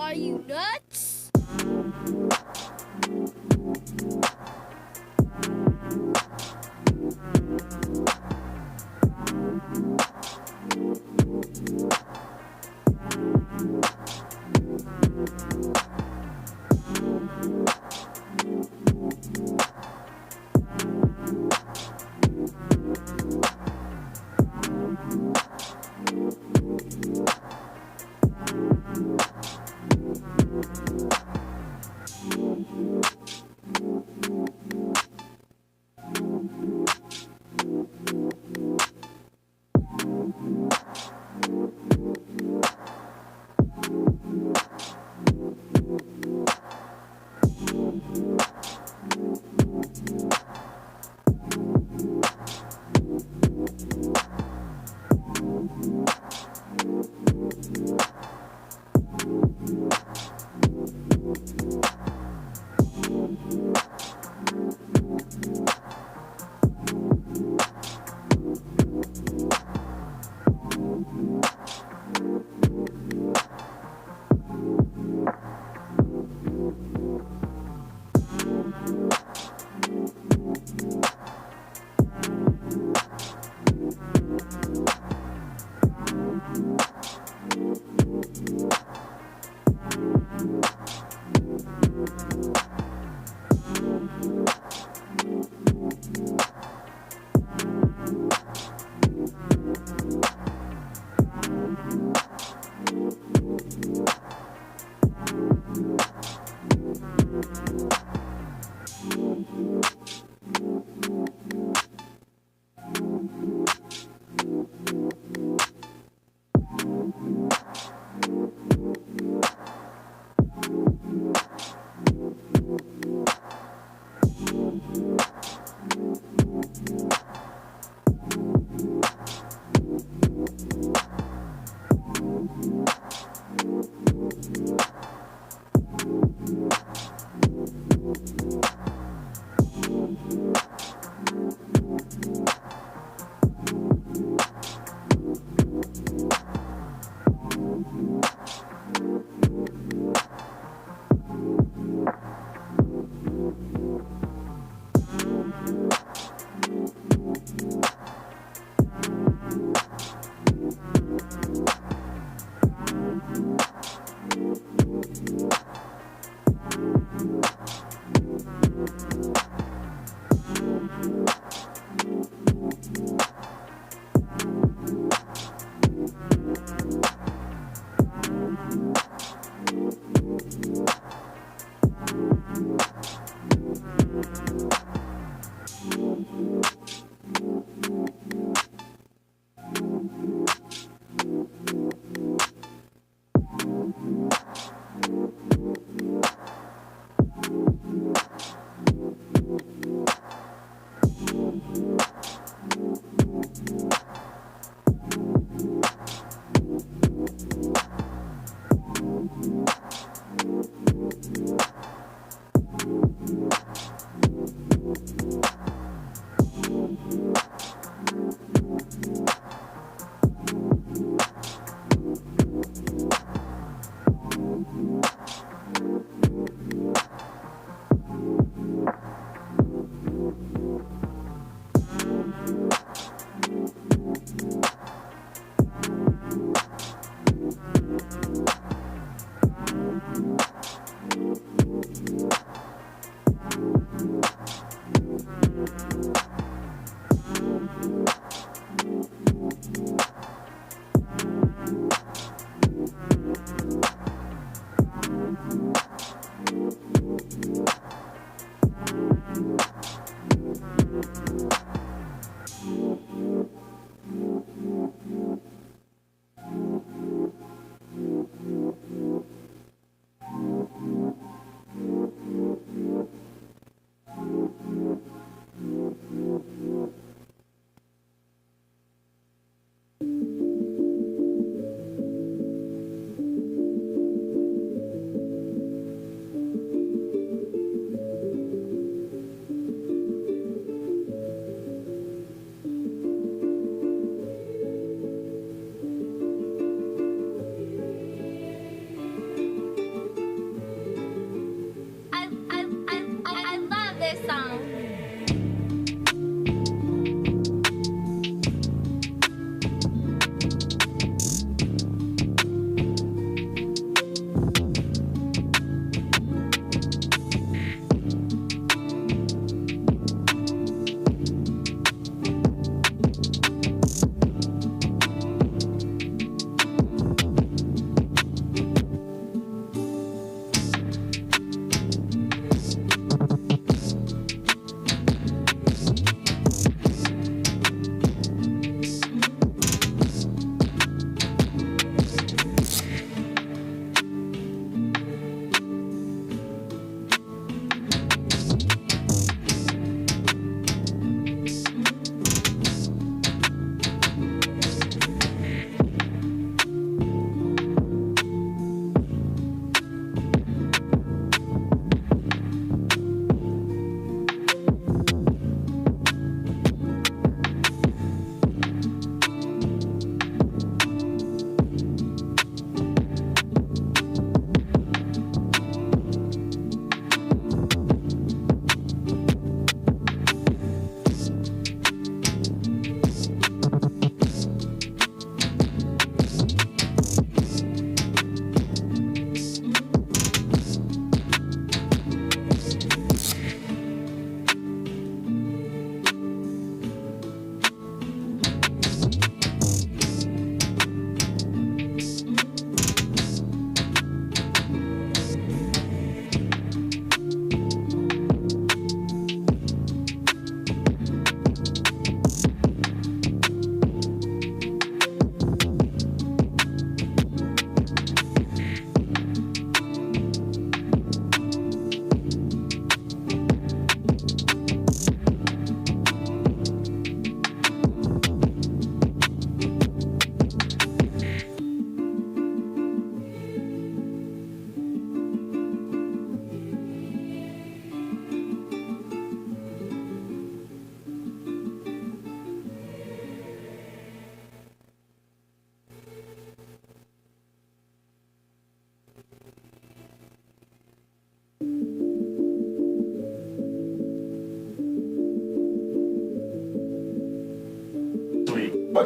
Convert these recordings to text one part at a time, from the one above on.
Are you nuts?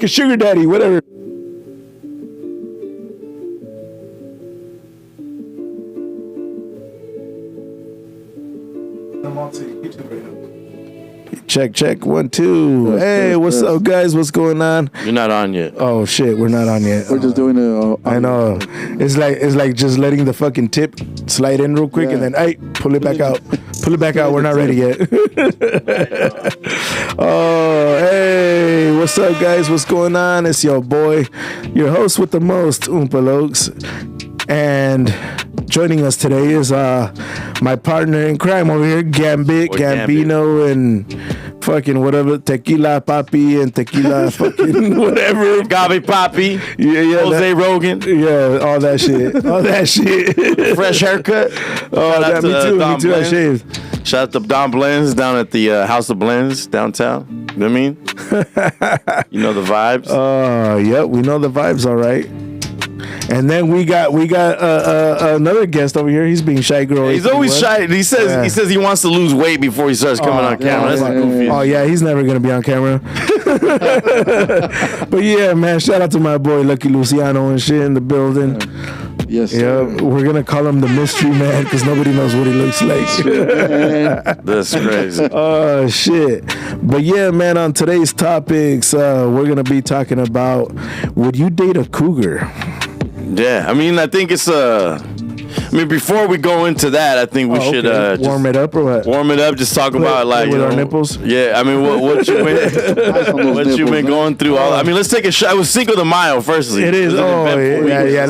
fucking sugar daddy, whatever. I'm on YouTube right now. Check 1 2. Hey, what's up, guys? What's going on? You're not on yet. Oh shit, we're not on yet. We're just doing it. I know. It's like just letting the fucking tip slide in real quick and then hey, pull it back out. Pull it back out. We're not ready yet. Oh, hey, what's up, guys? What's going on? It's your boy, your host with the most, Umpa Lokes. And joining us today is my partner in crime over here, Ghambit, Gambino, and fucking whatever, Tequila Papi and Tequila fucking whatever. Gabi Papi. Yeah. Jose Rogan. Yeah, all that shit. All that shit. Fresh haircut. Oh, me too. I shaved. Shout out to Don Blends down at the House of Blends downtown. You know what I mean? You know the vibes. Yep, we know the vibes, all right. And then we got another guest over here. He's being shy girl. He's always shy. He says he wants to lose weight before he starts coming on camera. That's goofy. Oh yeah, he's never gonna be on camera. But yeah, man, shout out to my boy Lucky Luciano and shit in the building. Yes. Yeah, we're gonna call him the mystery man because nobody knows what he looks like. That's crazy. Oh shit. But yeah, man, on today's topics, we're gonna be talking about, would you date a cougar? Yeah, I mean, I think it's before we go into that, I think we should warm it up or what? Warm it up. Just talk about like with our nipples. Yeah, I mean, what you been going through? Let's take a shot. It was Cinco de Mayo, firstly. It is. Yeah.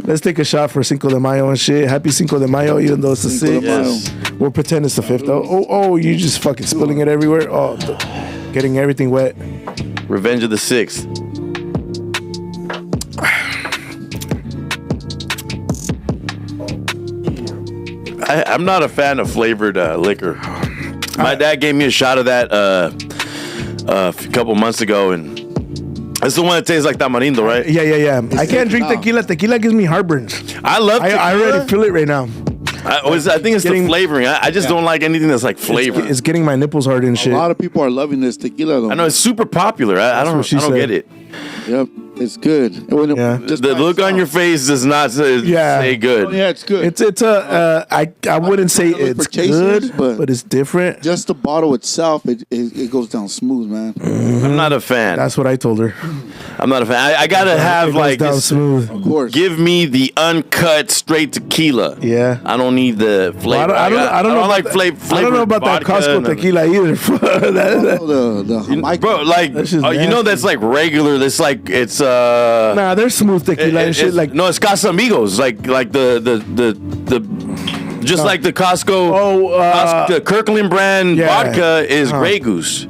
Let's take a shot for Cinco de Mayo and shit. Happy Cinco de Mayo, even though it's the 6th. Yes. We'll pretend it's the 5th though. Oh, you just fucking spilling it everywhere. Oh, getting everything wet. Revenge of the 6th. I'm not a fan of flavored liquor. My dad gave me a shot of that a couple months ago, and it's the one that tastes like tamarindo, right? Yeah. I can't drink tequila. Tequila gives me heartburns. I love tequila. I already feel it right now. I think it's the flavoring. I just don't like anything that's like flavor. It's getting my nipples hard and shit. A lot of people are loving this tequila, though. I know it's super popular. I don't get it. Yep. It's good. The look on your face does not say good. Oh, yeah, it's good. I wouldn't say it's good, but it's different. Just the bottle itself, it goes down smooth, man. Mm-hmm. I'm not a fan. That's what I told her. I'm not a fan. I gotta have like down smooth. Of course. Give me the uncut straight tequila. Yeah. I don't need the flavor. I don't know like flavor. I don't know about that Costco tequila either. Bro, like you know that's like regular. That's like it's nah, there's smooth tequila and shit. Like no, it's Casamigos. Like the just like the Costco. The Kirkland brand vodka is Grey Goose.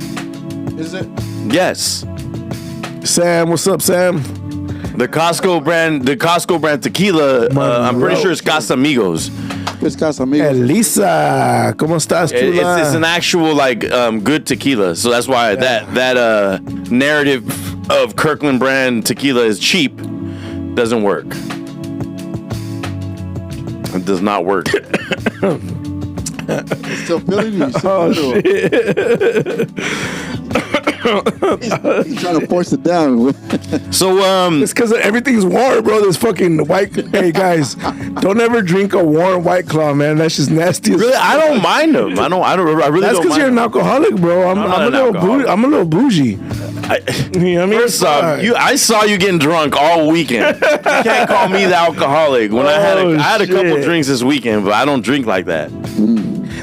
Is it? Yes. Sam, what's up, Sam? The Costco brand tequila. I'm pretty sure it's Casamigos. It's Casamigos. Elisa, ¿cómo estás, chula? It's an actual like good tequila, so that's why that narrative of Kirkland brand tequila is cheap doesn't work. It does not work. Still feeling you. Shit. He's trying to force it down. So it's because everything's warm, bro. This fucking white. Hey guys, don't ever drink a warm White Claw, man. That's just nasty. Really, I don't mind them. I really. That's because you're an alcoholic, bro. I'm a little bougie. You know what I mean? First off, I saw you getting drunk all weekend. You can't call me the alcoholic. When I had a couple drinks this weekend, but I don't drink like that.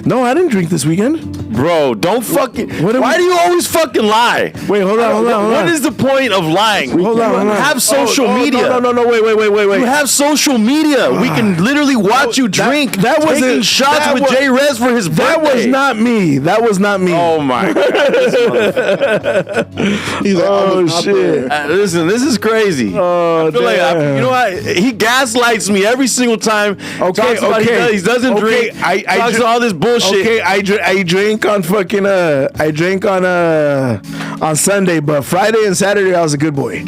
No, I didn't drink this weekend. Bro, don't fucking. Why do you always fucking lie? Wait, hold on. What is the point of lying? Hold on. You have social media. No, wait. You have social media. We can literally watch you drink. That was taking shots with J. Rez for his birthday. That was not me. Oh my god. He's like, oh shit. Listen, this is crazy. Oh, I feel like you know what? He gaslights me every single time. Okay. He doesn't drink. I talks all this bullshit. Okay, I drink on fucking on Sunday, but Friday and Saturday I was a good boy.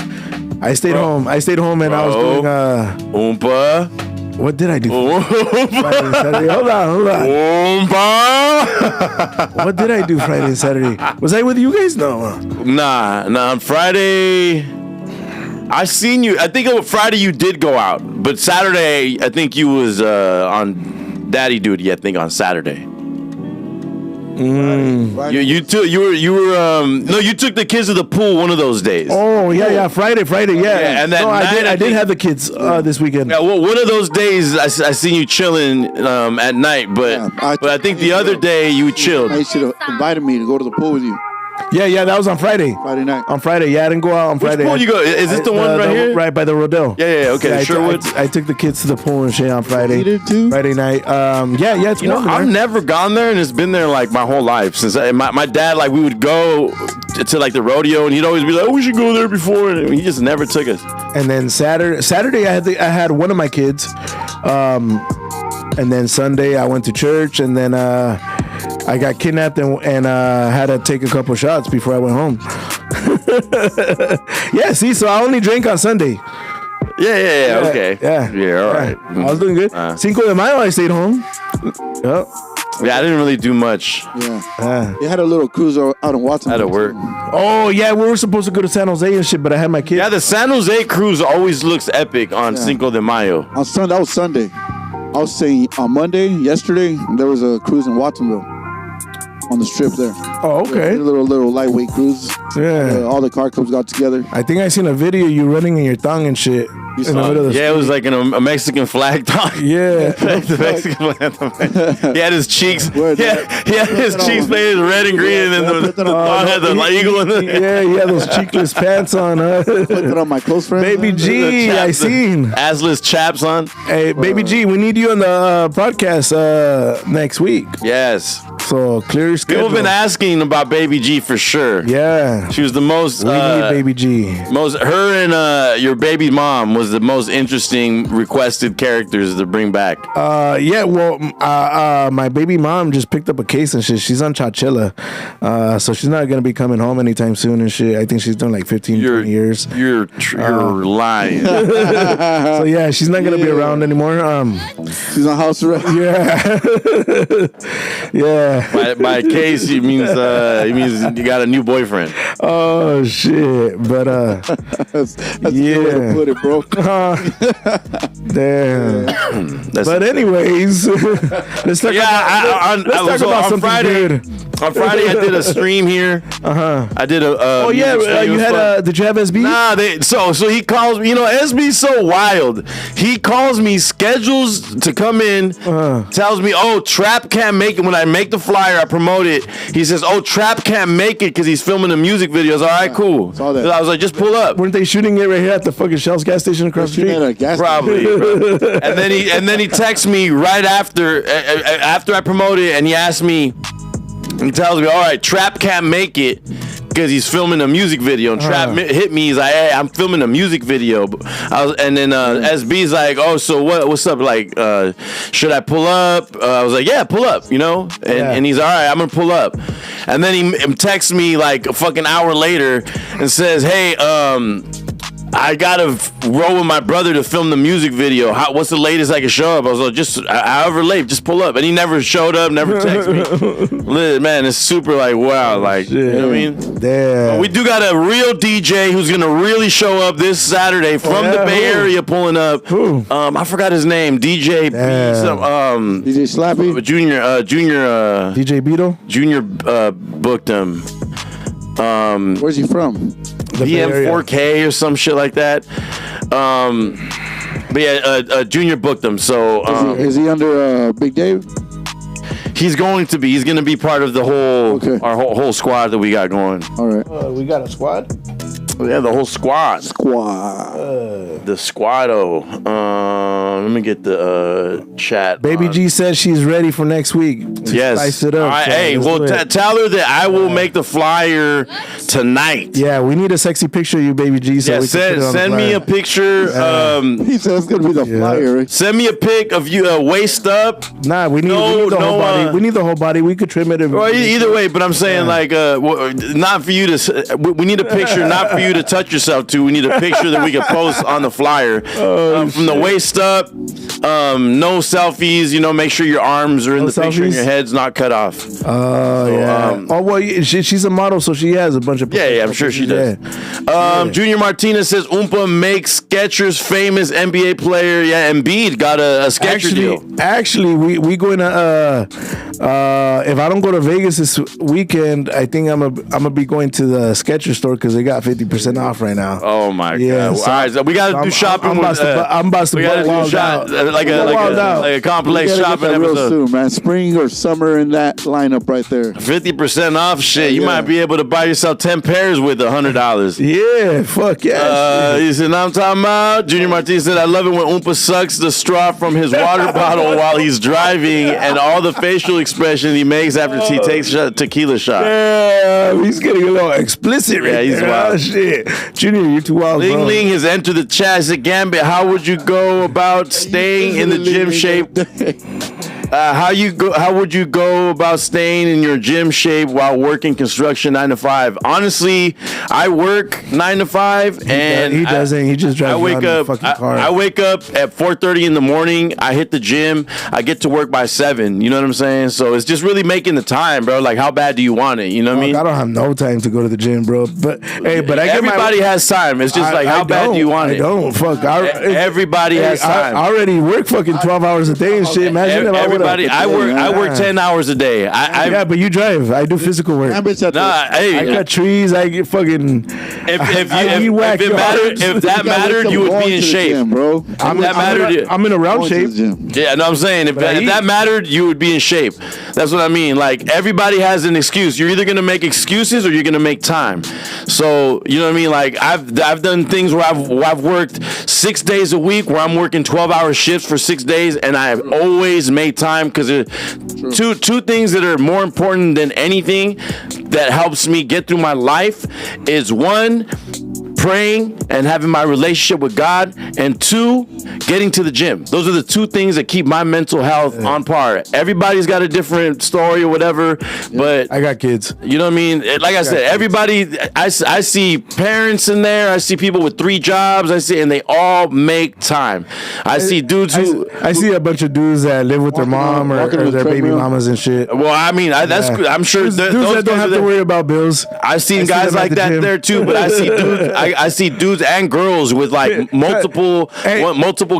I stayed home and I was doing Umpa. What did I do? Friday and Saturday. Hold on. Umpa. What did I do Friday and Saturday? Was I with you guys? No. Nah. On Friday, I seen you. I think on Friday you did go out, but Saturday I think you was on daddy duty. I think on Saturday. Friday. You took the kids to the pool one of those days. Oh yeah. Friday. Yeah. And that no, night, I did have the kids this weekend. Yeah, well, one of those days I seen you chilling at night, but I think the other day you chilled. I should have invited me to go to the pool with you Yeah, that was on Friday. Friday night. On Friday, yeah, I didn't go out on Friday. Which pool you go? Is this the one right here? Right by the Rodeo. Yeah, okay, Sherwood. I took the kids to the pool and shit on Friday. You did too? Friday night. Yeah, it's warm I've there. never gone there, and it's been there like my whole life since my dad. Like we would go to like the rodeo, and he'd always be like, "Oh, we should go there before," and he just never took us. And then Saturday, I had one of my kids. And then Sunday, I went to church, and then I got kidnapped and had to take a couple shots before I went home. Yeah, see, so I only drank on Sunday. Yeah, okay. Yeah, all right. I was doing good. Cinco de Mayo, I stayed home. Yep. Yeah, I didn't really do much. Yeah. They had a little cruise out in Watson. I had to work. Oh, yeah, we were supposed to go to San Jose and shit, but I had my kids. Yeah, the San Jose cruise always looks epic on Cinco de Mayo. On Sunday, that was Sunday. I was saying on Monday, yesterday, there was a cruise in Watsonville on the strip there. Oh, okay. A little lightweight cruise. Yeah. All the car clubs got together. I think I seen a video of you running in your thong and shit. In the middle of the it was like a Mexican flag dog. Yeah. The Mexican flag. He had his cheeks. Where He had his cheeks painted red and green, and then the dog had the eagle in it. Yeah, he had those cheekless pants on. Put it on my close friend. Baby G, I seen. Assless chaps on. Hey, Baby G, we need you on the podcast next week. Yes. So clear your schedule. People have been asking about Baby G for sure. Yeah. She was the most. We need Baby G. Her and your baby mom was the most interesting requested characters to bring back. Yeah, well, my baby mom just picked up a case and shit. She's on Chachilla. So she's not going to be coming home anytime soon and shit. I think she's done like 15, 20 years. You're lying. So yeah, she's not going to be around anymore. She's on house arrest. Yeah. Yeah. By a case, he means you got a new boyfriend. Oh shit! But That's a good way to put it, bro. Damn. But anyways, let's talk about something Friday, good. On Friday, I did a stream here. I did a. Oh yeah, you had did you have SB? Nah, so he calls me. You know, SB's so wild. He calls me, schedules to come in, tells me, "Oh, Trap can't make it." When I make the flyer, I promote it. He says, "Oh, Trap can't make it because he's filming the music videos." All right, cool. Saw that. I was like, "Just pull up." Weren't they shooting it right here at the fucking Shell's gas station across the street? At a gas Probably. and then he texts me right after I promote it, and he asks me. He tells me, "All right, Trap can't make it because he's filming a music video." And Trap hit me. He's like, "Hey, I'm filming a music video." And then SB's like, "Oh, so what's up? Like, should I pull up?" I was like, "Yeah, pull up." You know. And he's all right. I'm gonna pull up. And then he texts me like a fucking hour later and says, "Hey, I gotta roll with my brother to film the music video. What's the latest I can show up?" I was like, "Just however late, just pull up." And he never showed up, never texted me. Man, it's super like wow, like you know what I mean? Damn. But we do got a real DJ who's gonna really show up this Saturday from the Bay Area, pulling up. Who? I forgot his name. DJ B. DJ Slappy. Junior. DJ Beetle. Junior booked him. Where's he from? BM4K or some shit like that. But yeah, Junior booked him. So Is he under Big Dave? he's going to be. He's going to be part of the whole our whole squad that we got going. All right. We got a squad. Yeah, the whole squad. The squado. Let me get the chat. Baby G says she's ready for next week. To spice it up. All right, so hey, well, tell her that I will make the flyer tonight. Yeah, we need a sexy picture of you, Baby G. So we can put it on send the me a picture. he said it's gonna be the flyer. Send me a pic of you waist up. Nah, we need the whole body. We need the whole body. We could trim it. Well, either way, but I'm saying like, not for you to. We need a picture, not for you to touch yourself to. We need a picture that we can post on the flyer from the waist up. no selfies. You know, make sure your arms are in the picture and your head's not cut off. Yeah. She's a model, so she has a bunch of. Yeah, I'm sure she does. Junior Martinez says Umpa makes Skechers famous NBA player. Yeah, Embiid got a Skechers deal. Actually, we going to. If I don't go to Vegas this weekend, I think I'm gonna be going to the Skechers store because they got 50% off right now. Oh my god! So, all right, so we gotta do shopping. I'm about to wild out. Like a complex shopping episode soon, man. Spring or summer in that lineup right there. 50% off. Shit, you might be able to buy yourself 10 pairs with $100. Yeah, fuck yeah. He said, "I'm talking about." Junior Martinez said, "I love it when Umpa sucks the straw from his water bottle while he's driving, and all the facial expressions he makes after he takes a tequila shot." Yeah, he's getting a little explicit right he's there. wild. Oh, shit. Junior, you're too wild, Ling bro. Ling has entered the chat. He said, "Gambit, how would you go about staying in the gym shape?" How would you go about staying in your gym shape while working construction 9 to 5? Honestly, I work 9 to 5, and he doesn't. He just drives around in the fucking car. I wake up at 4:30 in the morning. I hit the gym. I get to work by 7. You know what I'm saying? So it's just really making the time, bro. Like, how bad do you want it? You know what I mean? I don't have no time to go to the gym, bro. But hey, everybody has time. It's just how bad do you want it? I don't. Fuck. Everybody has time. I already work fucking 12 hours a day and shit. Imagine if everybody. I work 10 hours a day. Yeah, but you drive. I do physical work. I cut trees. I get fucking. If that mattered, you would be in shape, gym, bro. I'm in a round shape. Yeah, no, I'm saying if that mattered, you would be in shape. That's what I mean. Like, everybody has an excuse. You're either gonna make excuses or you're gonna make time. So you know what I mean. Like, I've done things where I've worked 6 days a week where I'm working 12-hour shifts for 6 days, and I've always made time because two things that are more important than anything that helps me get through my life is, 1, praying and having my relationship with God, and 2, getting to the gym. Those are the 2 things that keep my mental health on par. Everybody's got a different story or whatever, but I got kids. You know what I mean? Like I said, everybody. I see parents in there. I see people with 3 jobs. And they all make time. I see dudes I see a bunch of dudes that live with their mom or their baby mamas and shit. Well, I mean, I'm sure dudes that don't have to worry about bills. I've seen guys like that there too, but I see dudes. I see dudes and girls with like multiple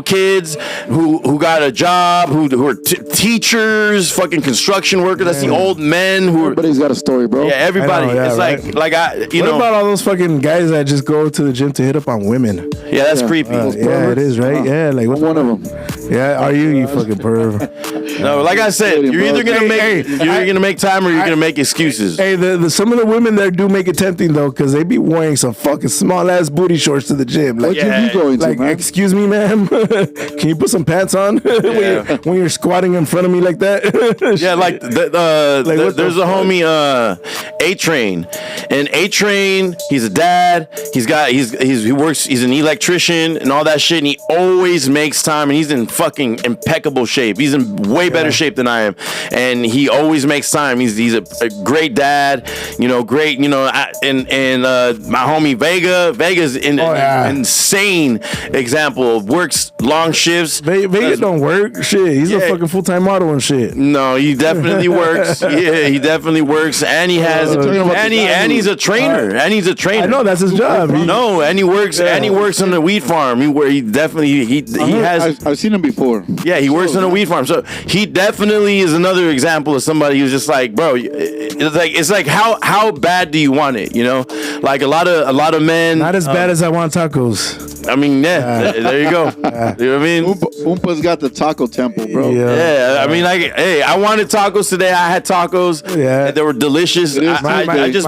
kids who got a job, who are teachers, fucking construction workers. I see old men who. Everybody's got a story, bro. Yeah, everybody. It's right? like What about all those fucking guys that just go to the gym to hit up on women? Yeah, that's creepy. Yeah, it is, right? Yeah, like one of them. Yeah, are you fucking perv? No, like I said, you're either gonna make time or you're gonna make excuses. Hey, some of the women there do make it tempting though, because they be wearing some fucking small ass booty shorts to the gym. Like, what gym you going to, like, man? Excuse me, ma'am. Can you put some pants on when you're squatting in front of me like that? Yeah, like there's a homie A-Train, and A-Train, he's a dad. He works. He's an electrician and all that shit. And he always makes time, and he's in fucking impeccable shape. He's in way better shape than I am, and he always makes time. He's a great dad. You know, great. You know, and my homie Vega's insane example. Works long shifts. Vega don't work. Shit, he's a fucking full-time model and shit. No, he definitely works. Yeah, he definitely works, and he has and he's a trainer. And he's a trainer. I know that's his job. And he works on the weed farm. I've seen him before. Yeah, he works on a weed farm. So he definitely is another example of somebody who's just like, bro, it's like how bad do you want it? You know, like a lot of men. Not as bad as I want tacos. I mean, there you go. You know what I mean? Umpa's got the taco temple, bro. Yeah. I mean, like, hey, I wanted tacos today. I had tacos. Yeah, they were delicious. I just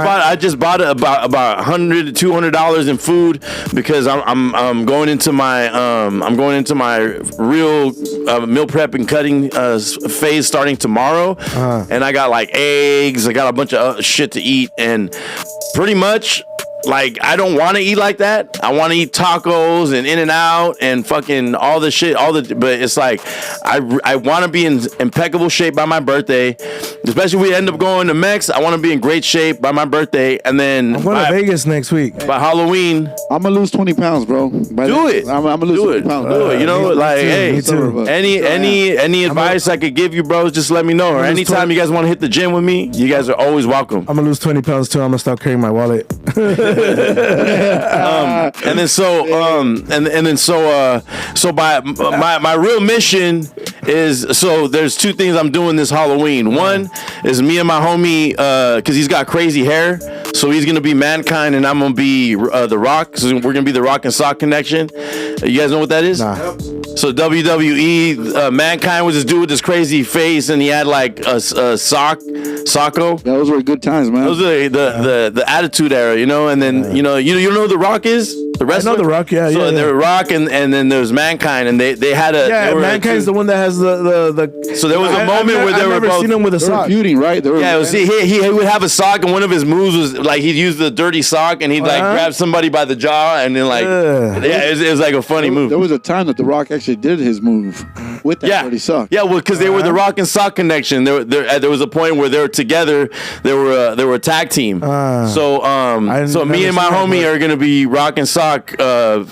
bought about $100 to $200 in food because I'm going into my real meal prep and cutting phase starting tomorrow, and I got like eggs. I got a bunch of shit to eat, and pretty much like, I don't want to eat like that. I want to eat tacos and In-N-Out and fucking all the shit, but it's like, I want to be in impeccable shape by my birthday, especially if we end up going to Mex. I want to be in great shape by my birthday, and then I'm going to Vegas next week. By Halloween, I'm gonna lose 20 pounds, bro. Do it. I'm gonna lose 20 pounds. Do it. You know, like, hey, me too. any advice I could give you, bros, just let me know. Or anytime you guys want to hit the gym with me, you guys are always welcome. I'm gonna lose 20 pounds too. I'm gonna stop carrying my wallet. And then so by my real mission is, so there's two things I'm doing this Halloween. One is me and my homie, because he's got crazy hair, so he's gonna be Mankind and I'm gonna be The Rock. So we're gonna be the Rock and Sock connection. You guys know what that is? Nah. So WWE, Mankind was this dude with this crazy face, and he had like a socko. Those were good times, man. Those are the Attitude Era, you know. And then you know who The Rock is? The wrestler? I know The Rock, yeah. So they're Rock, and then there's Mankind, and they had a. Yeah, Mankind's the one that has the. So there was a moment where they were both. I've never seen him with a sock. Feuding, right? Yeah, it was, he would have a sock, and one of his moves was like he'd use the dirty sock, and he'd like grab somebody by the jaw, and then like it was like a funny move. There was a time that The Rock actually did his move with that dirty sock. Yeah, well, because they were the Rock and Sock connection. There was a point where they were together. They were a tag team. So me and my homie are gonna be Rock and Sock for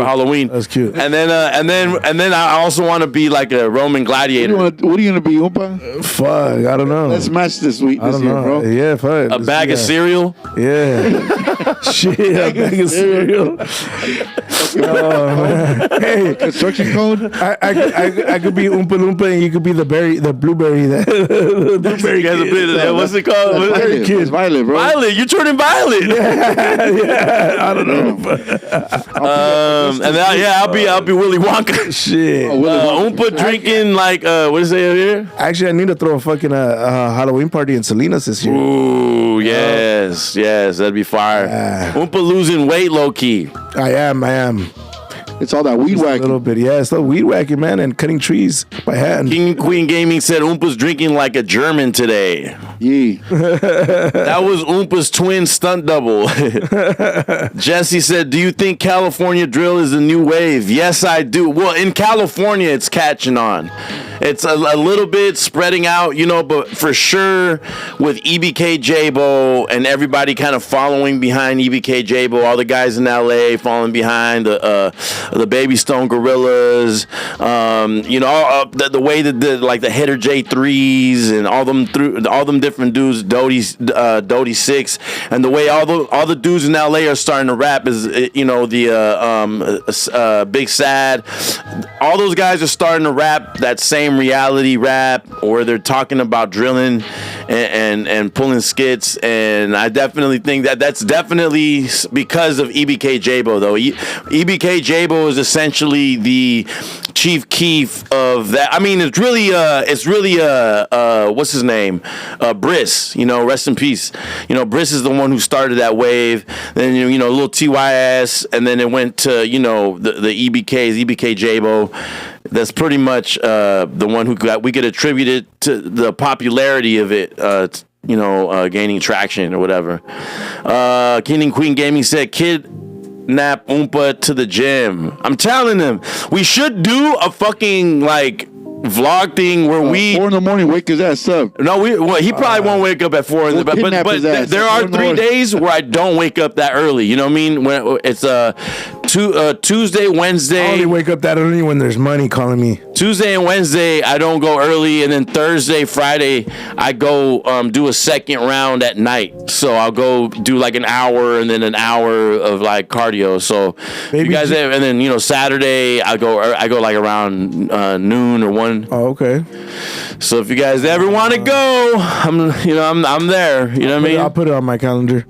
Halloween. That's cute. And then I also want to be like a Roman gladiator. What are you gonna be, Umpa? Fuck, I don't know. Let's match this week. I don't know, bro. Yeah, fuck. A bag of cereal. Yeah. Shit, a bag of cereal. Hey, construction code. I could be Oompa Loompa and you could be the blueberry. The blueberry kid. What's it called? It's Violet, bro. Violet, you're turning violet. Yeah, I don't know. And I'll be Willy Wonka. Shit. Oompa drinking like what is it here? Actually, I need to throw a fucking Halloween party in Salinas this year. Ooh, yes, that'd be fire. Oompa losing weight, low key. I am. It's all that weed Just whacking. A little bit, yeah. It's the weed whacking, man, and cutting trees by hand. King and Queen Gaming said Oompa's drinking like a German today. Yeah. That was Oompa's twin stunt double. Jesse said, do you think California drill is a new wave? Yes, I do. Well, in California, it's catching on. It's a little bit spreading out, you know, but for sure with EBK J-Bo and everybody kind of following behind EBK J-Bo, all the guys in LA following behind the Baby Stone Gorillas, you know, the way that the Hitter J3s and all them different dudes, Doty 6, and the way all the dudes in LA are starting to rap is, you know, the Big Sad, all those guys are starting to rap that same reality rap, or they're talking about drilling and pulling skits, and I definitely think that's definitely because of EBK J-Bo, though. EBK J-Bo is essentially the Chief Keef of that. I mean, it's really what's his name? Briss, you know, rest in peace. You know, Briss is the one who started that wave. Then, you know, little TYS, and then it went to, you know, the EBK J-Bo. That's pretty much the one we could attribute it to the popularity of it, you know, gaining traction or whatever. King and Queen Gaming said, kidnap Oompa to the gym. I'm telling them, we should do a fucking like vlog thing where 4 in the morning, wake his ass up. No, he probably won't wake up at 4. But there are 3 days where I don't wake up that early. You know what I mean? When it's Tuesday, Wednesday. I only wake up that early when there's money calling me. Tuesday and Wednesday, I don't go early, and then Thursday, Friday, I go do a second round at night. So I'll go do like an hour and then an hour of like cardio. So you guys, and then, you know, Saturday I go like around noon or 1. Oh, okay. So if you guys ever want to go, I'm there. You know what I mean? I'll put it on my calendar.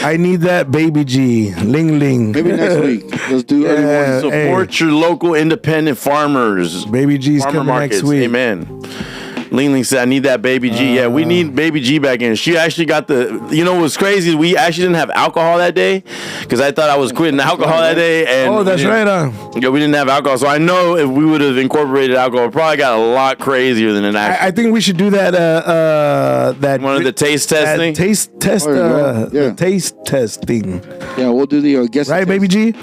I need that baby G. Ling ling. Maybe next week. Let's do early morning. Support your local independent farmers. Baby G's coming next week. Amen. Ling Ling said, I need that Baby G. Yeah, we need Baby G back in. She actually got you know what's crazy? We actually didn't have alcohol that day because I thought I was quitting alcohol that day. And that's right. Yeah, we didn't have alcohol. So I know if we would have incorporated alcohol, it probably got a lot crazier than an actual. I think we should do that. That one of the taste testing. Taste test. The taste testing. Yeah, we'll do the guest. Right, test. Baby G.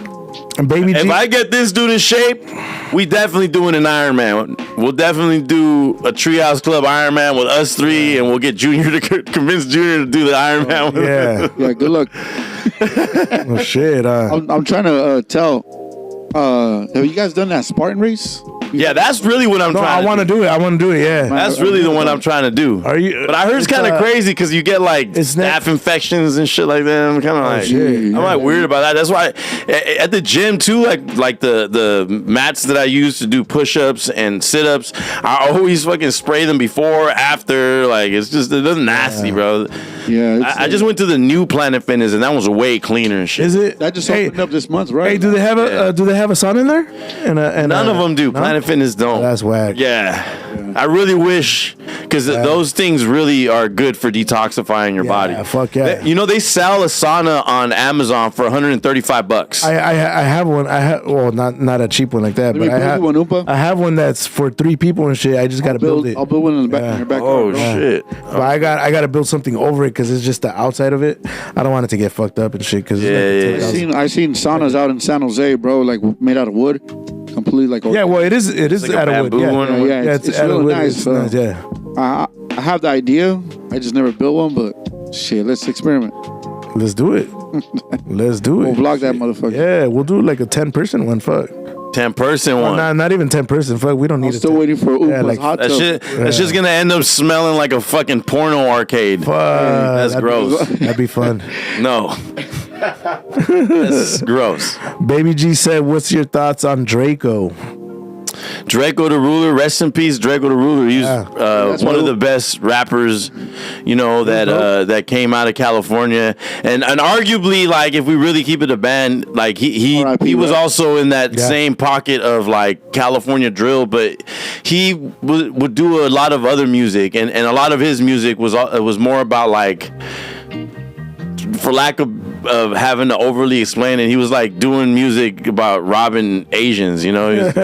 And Baby G. If I get this dude in shape, we definitely doing an Ironman. We'll definitely do a Treehouse Club Ironman with us three, and we'll get Junior to convince Junior to do the Ironman. Yeah. Good luck. Oh shit. I'm trying to tell. Have you guys done that Spartan race? Yeah, that's really what I'm trying to do. I want to do it. I want to do it, yeah. That's really the one I'm trying to do. Are you? But I heard it's kind of crazy because you get like staph infections and shit like that. I'm kind of like, I'm like weird about that. That's why at the gym too, like the mats that I use to do push-ups and sit-ups, I always fucking spray them before, after. Like it's nasty, bro. Yeah. I just went to the new Planet Fitness and that was way cleaner and shit. Is it? That just opened up this month, right? Hey, do they have a sun in there? And none of them do. No? Planet Fitness don't. That's whack. Yeah. I really wish, because those things really are good for detoxifying your body. Fuck yeah. They sell a sauna on Amazon for $135. I have one. Not a cheap one like that, but I have one that's for 3 people and shit. I just gotta build it. I'll build one in the back in your backyard. Oh shit! But I gotta build something over it because it's just the outside of it. I don't want it to get fucked up and shit. Because I seen saunas out in San Jose, bro, like made out of wood. Completely like it is like out of wood. It's out of really wood. nice. Nice, yeah. I have the idea. I just never built one, but shit, let's experiment. Let's do it. Let's do it. We'll vlog that motherfucker. Yeah, we'll do like a 10-person one. Fuck. 10-person one. Not even 10-person. Fuck, we don't need it. Still waiting for Umpa's hot tub. That's just gonna end up smelling like a fucking porno arcade. Fuck, that's gross. That'd be fun. No. That's gross. Baby G said, "What's your thoughts on Draco?" Draco the Ruler, rest in peace, Draco the Ruler. He's one of the best rappers, that came out of California, and arguably, like, if we really keep it a band, like he was also in that same pocket of like California drill, but he would do a lot of other music, and a lot of his music was more about, like, for lack of having to overly explain it, he was like doing music about robbing Asians, That's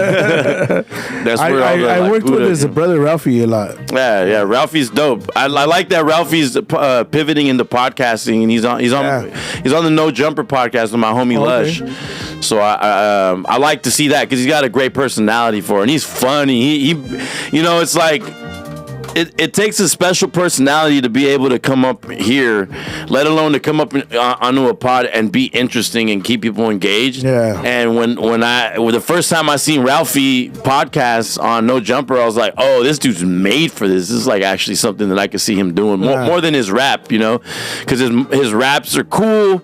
where I worked with his brother Ralphie a lot. Yeah, Ralphie's dope. I like that Ralphie's pivoting into podcasting, and he's on the No Jumper podcast with my homie Lush. So I like to see that because he's got a great personality for it, and he's funny. He it's like. It takes a special personality to be able to come up here, let alone to come up onto a pod and be interesting and keep people engaged. Yeah. And when the first time I seen Ralphie podcast on No Jumper, I was like, oh, this dude's made for this. This is like actually something that I could see him doing more than his rap, because his raps are cool.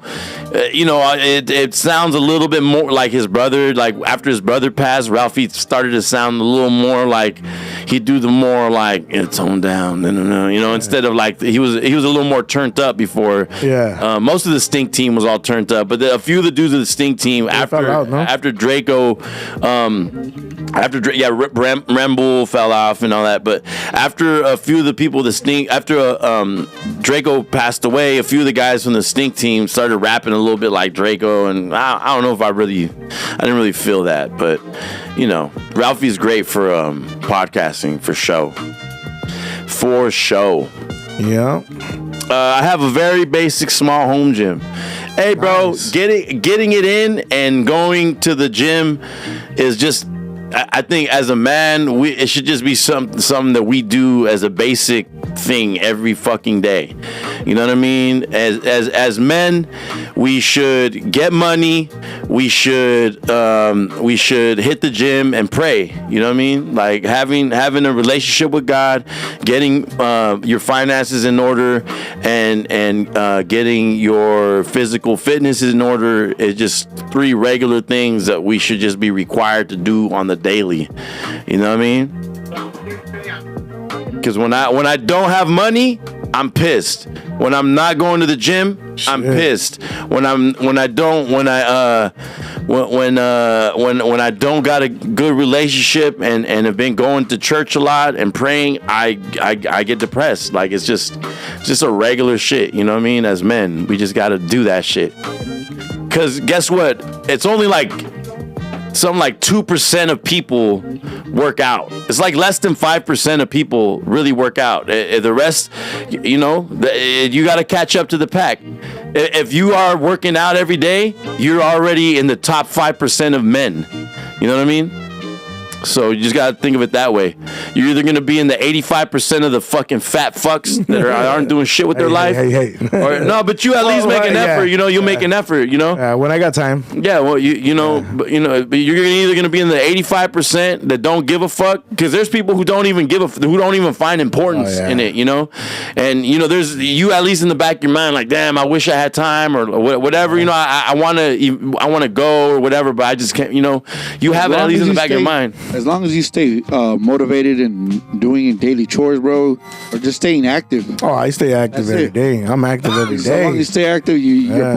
It sounds a little bit more like his brother. Like after his brother passed, Ralphie started to sound a little more like he'd do the more like toned down, instead of like he was a little more turned up before. Yeah. Most of the Stink team was all turned up, but a few of the dudes of the Stink team after Draco, Ramble fell off and all that. But after a few of the people, after Draco passed away, a few of the guys from the Stink team started rapping a little bit like Draco, and I don't know if I didn't really feel that, but Ralphie's great for podcasting for show. For show. Yeah. I have a very basic small home gym. Hey, bro, getting it in and going to the gym is just, I think as a man, it should just be something that we do as a basic thing every fucking day. You know what I mean? As men, we should get money. We should hit the gym and pray. You know what I mean? Like having a relationship with God, getting your finances in order, and getting your physical fitness in order is just 3 regular things that we should just be required to do on the daily. You know what I mean? Because when I don't have money, I'm pissed. When I'm not going to the gym, I'm pissed. When when I don't got a good relationship and have been going to church a lot and praying, I get depressed. Like it's just a regular shit. You know what I mean? As men, we just got to do that shit. Cause guess what? It's only like something like 2% of people work out. It's like less than 5% of people really work out. The rest, you know, you got to catch up to the pack. If you are working out every day, you're already in the top 5% of men. You know what I mean? So you just got to think of it that way. You're either going to be in the 85% of the fucking fat fucks that aren't doing shit with their life. Or, no, but you at least make an effort. You know, you'll make an effort, you know? When I got time. Yeah, well, but you're either going to be in the 85% that don't give a fuck, because there's people who don't even who don't even find importance in it, you know? And, you know, there's you at least in the back of your mind, like, damn, I wish I had time or whatever, you know, I want to go or whatever, but I just can't, you know, you have it at least in the back of your mind. As long as you stay motivated and doing daily chores, bro, or just staying active. Oh, I stay active every day. I'm active every day. As long as you stay active, your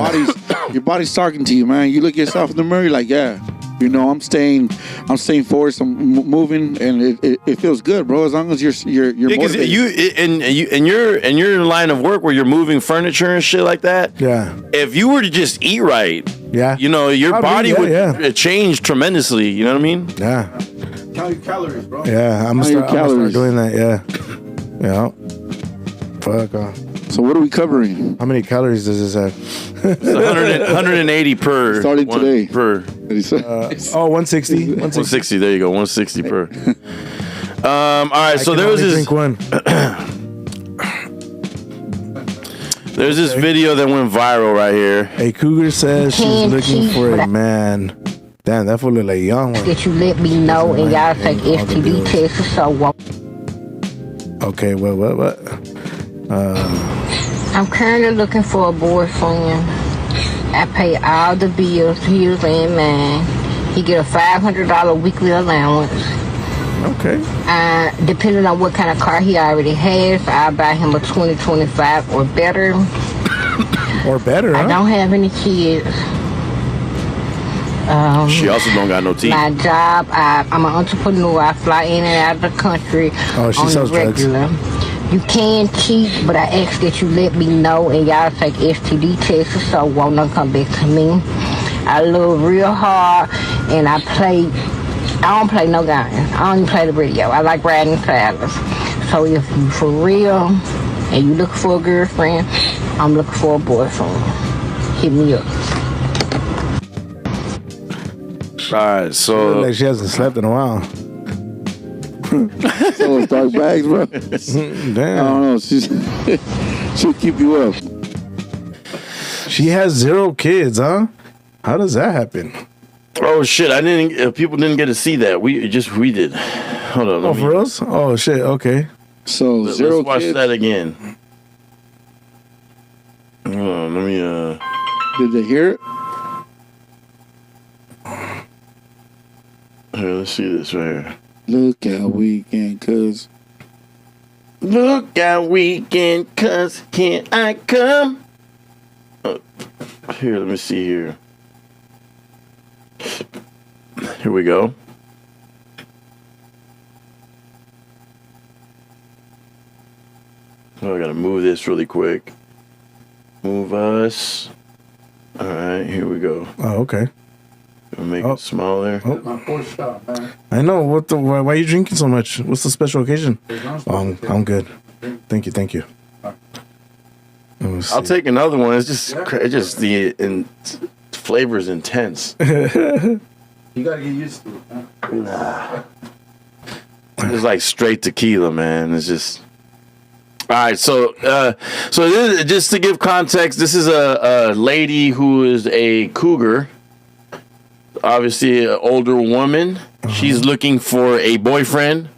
body's talking to you, man. You look yourself in the mirror, like, yeah, you know, I'm staying forward, I'm moving, and it feels good, bro. As long as you're motivated. In your line of work where you're moving furniture and shit like that. Yeah. If you were to just eat right, you know, your body would change tremendously. You know what I mean? Yeah. Count your calories, bro. Yeah, I'm gonna start doing that. Yeah. Fuck off. So what are we covering? How many calories does this have? It's 180 per. Starting today. Per. 160. 160. There you go. 160 per. All right. So there was this. Drink one. There's this video that went viral right here. A cougar says she's looking for a man. Damn, that fool look like a young one. That you let me know and y'all take STD tests so okay, what? I'm currently looking for a boyfriend. I pay all the bills, his and mine. He get a $500 weekly allowance. Okay. Depending on what kind of car he already has, I'll buy him a 2025 or better. Or better, huh? I don't have any kids. She also don't got no teeth. My job, I'm an entrepreneur. I fly in and out of the country on the regular. You can cheat, but I ask that you let me know and y'all take STD tests so it won't come back to me. I love real hard and I don't play no games. I don't even play the radio. I like riding saddles. So if you for real and you looking for a girlfriend, I'm looking for a boyfriend. Hit me up. All right, so like she hasn't slept in a while. Those dark bags, bro. Damn. I don't know. She'll keep you up. She has 0 kids, huh? How does that happen? Oh shit! People didn't get to see that. We did. Hold on. For us? Oh shit. Okay. So let's watch that again. Hold on. Let me. Did they hear it? Here, let's see this right here. Look out weekend, cuz. Look out weekend, cuz. Can I come? Here, let me see here. Here we go. Oh, I gotta move this really quick. Move us. All right, here we go. Oh, okay. Make it smaller. Oh. My fourth shot, man. I know. Why are you drinking so much? What's the special occasion? I'm good. Thank you. I'll take another one. It's just the flavor is intense. You gotta get used to it, man. Nah. It's like straight tequila, man. It's just. All right, so this is, just to give context, this is a lady who is a cougar. Obviously, an older woman. She's looking for a boyfriend,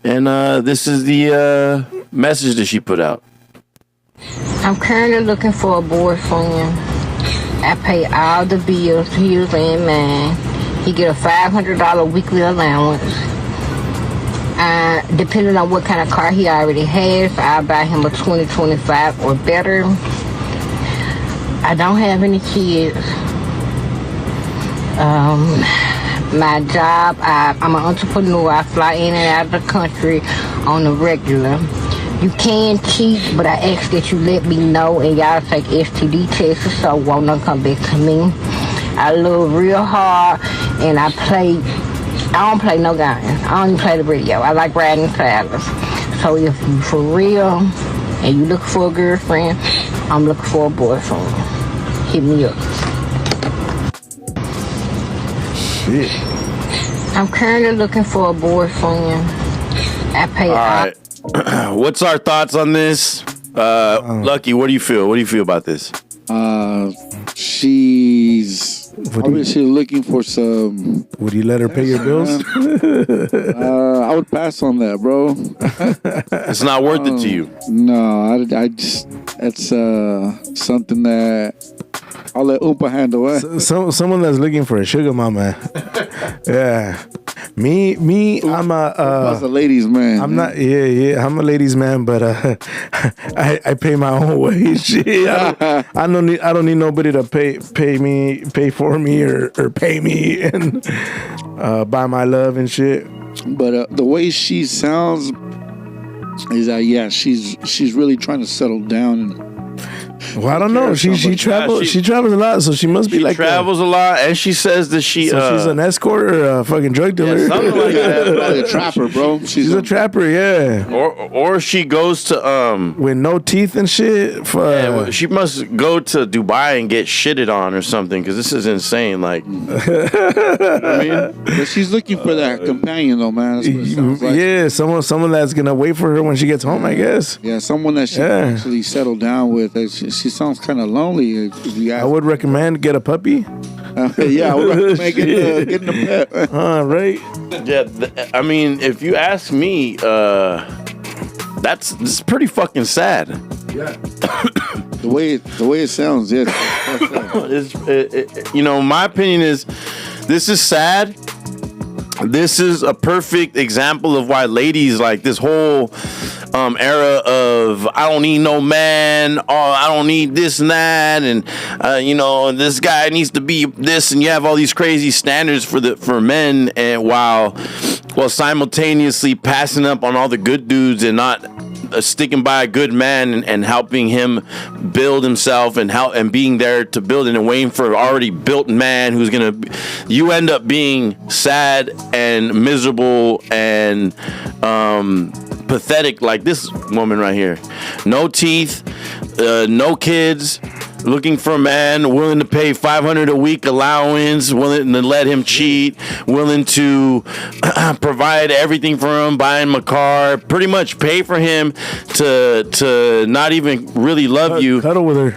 and this is the message that she put out. I'm currently looking for a boyfriend. I pay all the bills, his and mine. He get a $500 weekly allowance. Depending on what kind of car he already has, I'll buy him a 2025 or better. I don't have any kids. My job, I'm an entrepreneur. I fly in and out of the country on the regular. You can cheat, but I ask that you let me know, and y'all take STD tests so won't no come back to me. I love real hard, and I don't play no games. I don't even play the radio. I like riding saddles. So if you for real and you look for a girlfriend, I'm looking for a boyfriend. Hit me up. Shit. I'm currently looking for a boyfriend. I pay. All right. What's our thoughts on this? Lucky, what do you feel? What do you feel about this? She's obviously looking for some. Would you let her pay your bills? I would pass on that, bro. It's not worth it to you. No, I just that's something that I'll let Umpa handle it. Someone that's looking for a sugar mama. Yeah. Me, I'm a ladies man. I'm not. Yeah. I'm a ladies man, but I pay my own way. Shit, I don't need nobody to pay for me or pay me and buy my love and shit. But the way she sounds is that she's really trying to settle down and. Well, I don't know. She travels. She travels a lot, so she must be like travels a lot, and she says that she's an escort or a fucking drug dealer. Yeah, something like that. Probably a trapper, bro. She's a trapper, yeah. Or she goes to with no teeth and shit. She must go to Dubai and get shitted on or something because this is insane. Like, you know what I mean, but she's looking for that companion, though, man. That's what it sounds like. Yeah, someone that's gonna wait for her when she gets home, I guess. Yeah, someone that she can actually settle down with. She sounds kind of lonely. If you ask I would recommend get a puppy. Yeah, I would recommend getting a pet. Right. Yeah, I mean, if you ask me, it's pretty fucking sad. Yeah. the way it sounds, yeah. My opinion is, this is sad. This is a perfect example of why ladies like this whole era of I don't need no man, or I don't need this and that, and this guy needs to be this, and you have all these crazy standards for men, and while simultaneously passing up on all the good dudes and not sticking by a good man and helping him build himself and being there to build and waiting for an already built man who's you end up being sad and miserable and pathetic like this woman right here. No teeth, no kids, looking for a man willing to pay $500 a week allowance, willing to let him cheat, willing to provide everything for him, buy him a car, pretty much pay for him to not even really love you. Cuddle with her.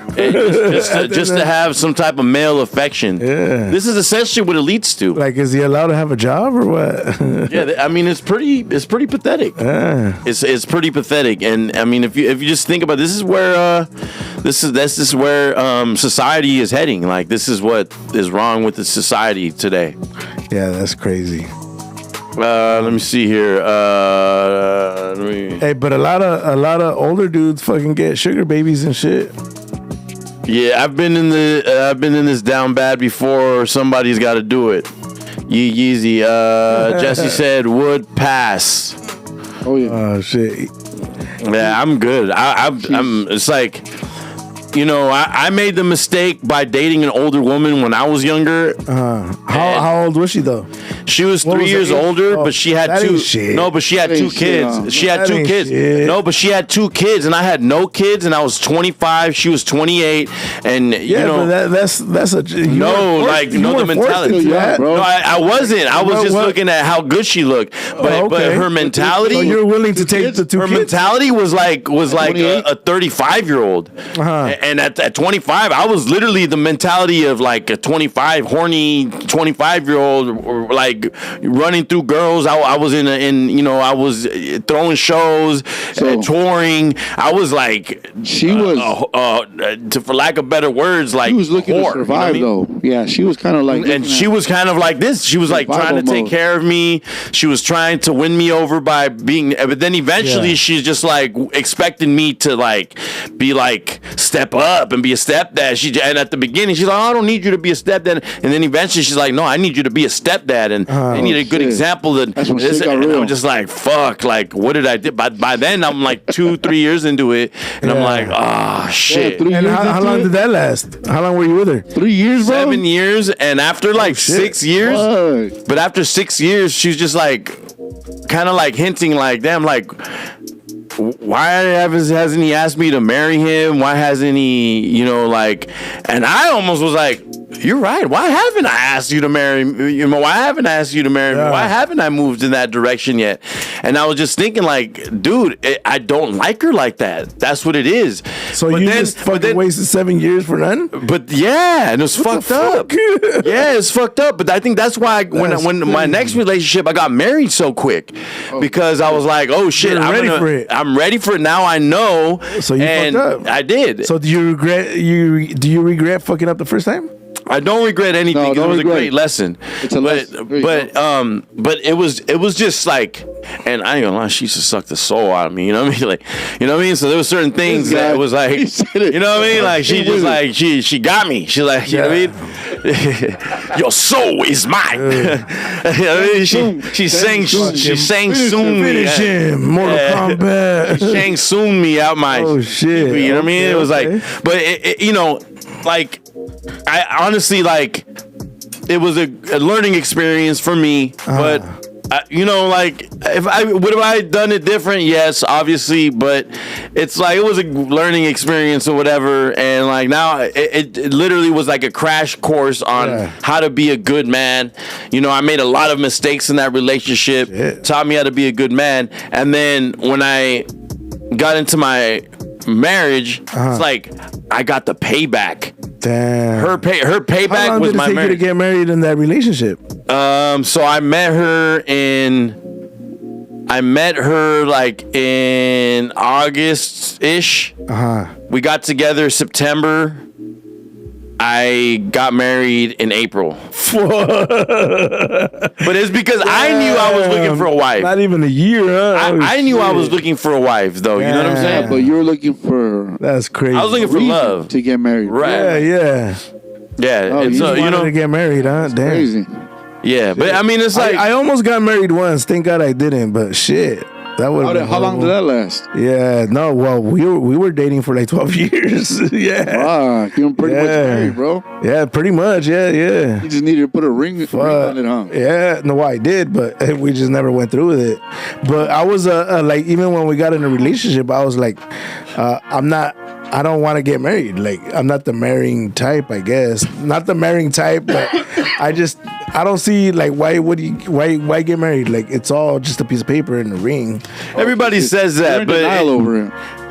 just to have some type of male affection. Yeah. This is essentially what it leads to. Like, is he allowed to have a job or what? Yeah, I mean, it's pretty pathetic. Yeah. It's pretty pathetic. And I mean, if you just think about it, this is where society is heading. Like, this is what is wrong with the society today. Yeah, that's crazy. Let me see here. Hey, but a lot of older dudes fucking get sugar babies and shit. Yeah, I've been in this down bad before. Somebody's got to do it. Yeezy. Jesse said would pass. Oh yeah. Oh shit. Yeah, I'm good. I'm. It's like, I made the mistake by dating an older woman when I was younger. How old was she though? She was 3 years older, but she had two. No, but she had two kids. She had two kids. No, but she had two kids, and I had no kids, and I was 25. She was 28, and but that's a the mentality. No, I wasn't. I was just looking at how good she looked, but her mentality. So you're willing to take the two kids? Her mentality was like a 35-year-old. And at 25, I was literally the mentality of like a 25 horny 25-year-old, or like running through girls. I was I was throwing shows, touring. I was like, she was for lack of better words, like she was looking to survive though. Yeah, she was kind of like, and she was kind of like this. She was like trying to take care of me. She was trying to win me over by being, but then eventually she's just like expecting me to like be like step step up and be a stepdad. And at the beginning, she's like, I don't need you to be a stepdad. And then eventually she's like, no, I need you to be a stepdad. And they need a good example. That's when shit got real. I'm just like, fuck, like, what did I do? By then, I'm like 2-3 years into it. And I'm like, oh, shit. And how long did that last? How long were you with her? 3 years, bro? 7 years. And after like 6 years, but after 6 years, she's just like, kind of like hinting like, damn, like, why hasn't he asked me to marry him? Why hasn't he, you know, like, and I almost was like, you're right. Why haven't I asked you to marry me? You know, why haven't I asked you to marry me? Why haven't I moved in that direction yet? And I was just thinking like, dude, I don't like her like that. That's what it is. So but you just fucking wasted 7 years for none? But yeah, and it was fucked up. Yeah, it's fucked up. But I think that's why when my next relationship, I got married so quick because I was like, oh shit, I'm ready for it now. I know. So you fucked up. I did. So do you regret fucking up the first time? I don't regret anything because it was a great lesson. It's a lesson. But it was just like, and I ain't gonna lie, she used to suck the soul out of me. You know what I mean? Like, you know what I mean? So there were certain things that was like, you know what I mean? Like she just like she got me. She like, you know what I mean? Your soul is mine. You know what I mean? She sang soon me. Finish him. Mortal Kombat. She sang soon me out my. Oh shit. You know what I mean? It was like, but it, you know, like. I honestly like it was a learning experience for me, but you know, like if I would have I done it different, yes, obviously, but it's like it was a learning experience or whatever, and like now it literally was like a crash course on how to be a good man. You know, I made a lot of mistakes in that relationship, taught me how to be a good man, and then when I got into my marriage, it's like I got the payback. Damn. Her payback How long was did it my take marriage. you to get married in that relationship? So I met her like in August-ish. We got together September. I got married in April. But it's because I knew I was looking for a wife. Not even a year, huh? I knew I was looking for a wife, though. You know what I'm saying? But you were looking for... That's crazy. I was looking for love. To get married. Right. Yeah. Yeah. Oh, you know, to get married, huh? Damn. Crazy. Yeah, but I mean, it's like... I almost got married once. Thank God I didn't, but shit. That how long did that last? Yeah, no, well, we were dating for like 12 years. Yeah. Wow, you were pretty much married, bro. Yeah, pretty much. Yeah. You just needed to put a ring on it, huh? Yeah, no, I did, but we just never went through with it. But I was like, even when we got in a relationship, I was like, I don't want to get married. Like, I'm not the marrying type, I guess. Not the marrying type, but I don't see like why get married? Like, it's all just a piece of paper and a ring. Everybody says that, but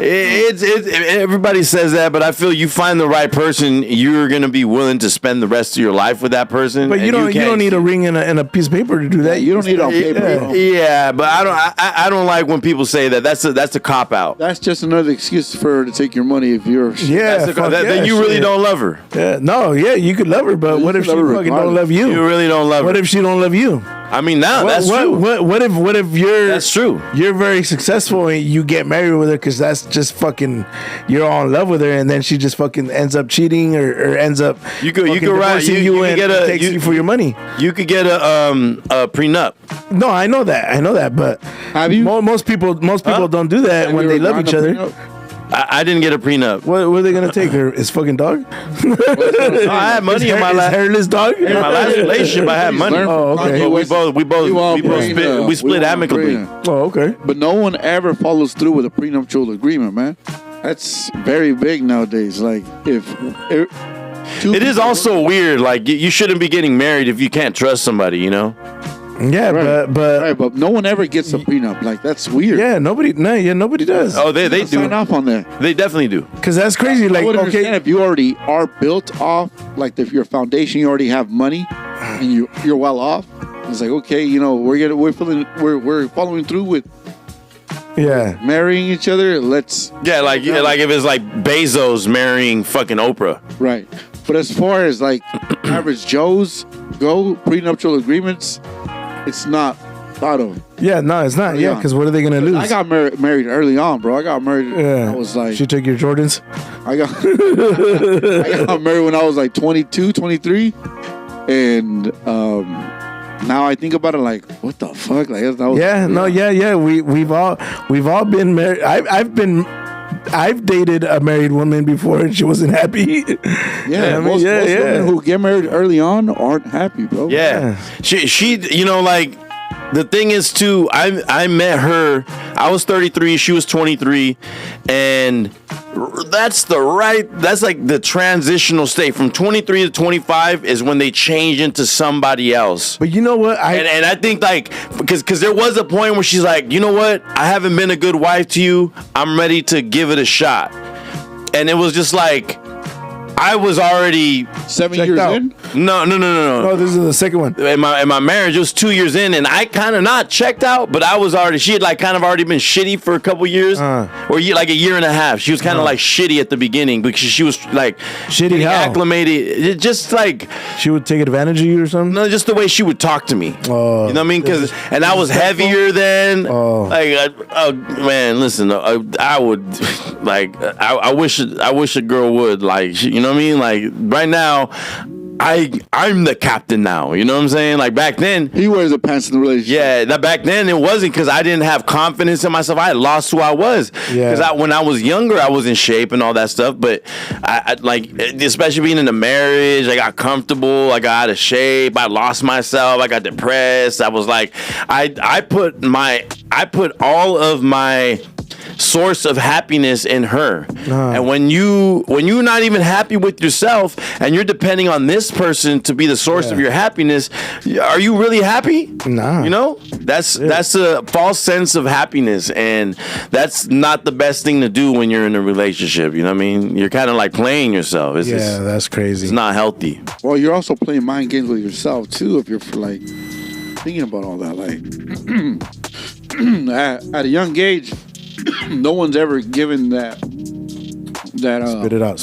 everybody says that, but I feel you find the right person, you're gonna be willing to spend the rest of your life with that person. But you don't need a ring and a piece of paper to do that. You don't need it on paper. Yeah, but I don't like when people say that. That's a cop out. That's just another excuse for her to take your money if you're. Then you really don't love her. Yeah, no, yeah, you could love her, but what if she fucking don't love you? You really don't love her. What if she don't love you? I mean, that's true. What if you're... That's true. You're very successful and you get married with her because that's just fucking... You're all in love with her and then she just fucking ends up cheating or ends up... You could write... You and get takes you for your money. You could get a prenup. No, I know that, but... Have you? Most people don't do that when they love each other. I didn't get a prenup. What are they gonna take? His fucking dog? I had money in my last hairless dog. In my last relationship, I had money. Oh, okay. But we split amicably. Oh, okay. But no one ever follows through with a prenuptial agreement, man. That's very big nowadays. Like it is also weird. Like you shouldn't be getting married if you can't trust somebody. You know. Yeah, right. but no one ever gets a prenup. Like, that's weird. Yeah, nobody does. Oh, they do. Sign off on that. They definitely do. Because that's crazy. Like, I would understand if you already are built off, like if your foundation, you already have money, and you're well off. It's like, okay, you know, we're following through with marrying each other. Like if it's like Bezos marrying fucking Oprah. Right. But as far as like average Joes go, prenuptial agreements, it's not thought of. Yeah, no, it's not. Yeah, because what are they gonna lose? I got married early on, bro. I got married. Yeah. I was like, she took your Jordans. I got married when I was like 22, 23, and now I think about it like, what the fuck? Like, that was, yeah. We've all been married. I've dated a married woman before and she wasn't happy. Yeah, most women who get married early on aren't happy, bro. Yeah. She you know, like, the thing is too, I met her, I was 33, she was 23, and that's like the transitional state. From 23 to 25 is when they change into somebody else. But you know what? And I think, like, because there was a point where she's like, you know what? I haven't been a good wife to you. I'm ready to give it a shot. And it was just like, I was already 7 years in. No. Oh, this is the second one. In my marriage, it was 2 years in, and I kind of not checked out, but I was already. She had like kind of already been shitty for a couple years, or like a year and a half. She was kind of like shitty at the beginning because she was like shitty, acclimated. It just like she would take advantage of you or something. No, just the way she would talk to me. Oh, you know what I mean? And I was heavier then. Oh, like man, listen, I would like I wish a girl would like you know what I mean? Like right now, I'm the captain now. You know what I'm saying? Like back then, he wears the pants in the relationship. Yeah, that back then it wasn't because I didn't have confidence in myself. I had lost who I was. Because when I was younger, I was in shape and all that stuff. But I like, especially being in a marriage, I got comfortable. I got out of shape. I lost myself. I got depressed. I was like, I put all of my source of happiness in her. And when you're not even happy with yourself and you're depending on this person to be the source of your happiness, are you really happy? Nah. You know, that's a false sense of happiness, and that's not the best thing to do when you're in a relationship. You know what I mean? You're kind of like playing yourself. That's crazy. It's not healthy. Well, you're also playing mind games with yourself too if you're like thinking about all that. Like at a young age, no one's ever given that spit it out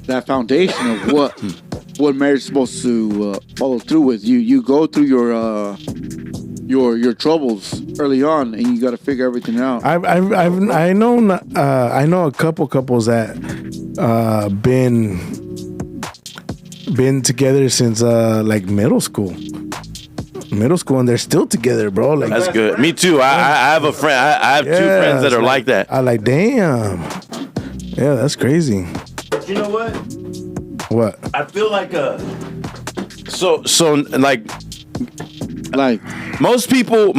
that foundation of what marriage is supposed to follow through with. You go through your troubles early on, and you got to figure everything out. I know a couple couples that been together since like middle school, and they're still together, bro. Like, that's good. Me too. I have a friend. I have two friends that are like that. I like, damn. Yeah, that's crazy. But you know what? What? I feel like so like most people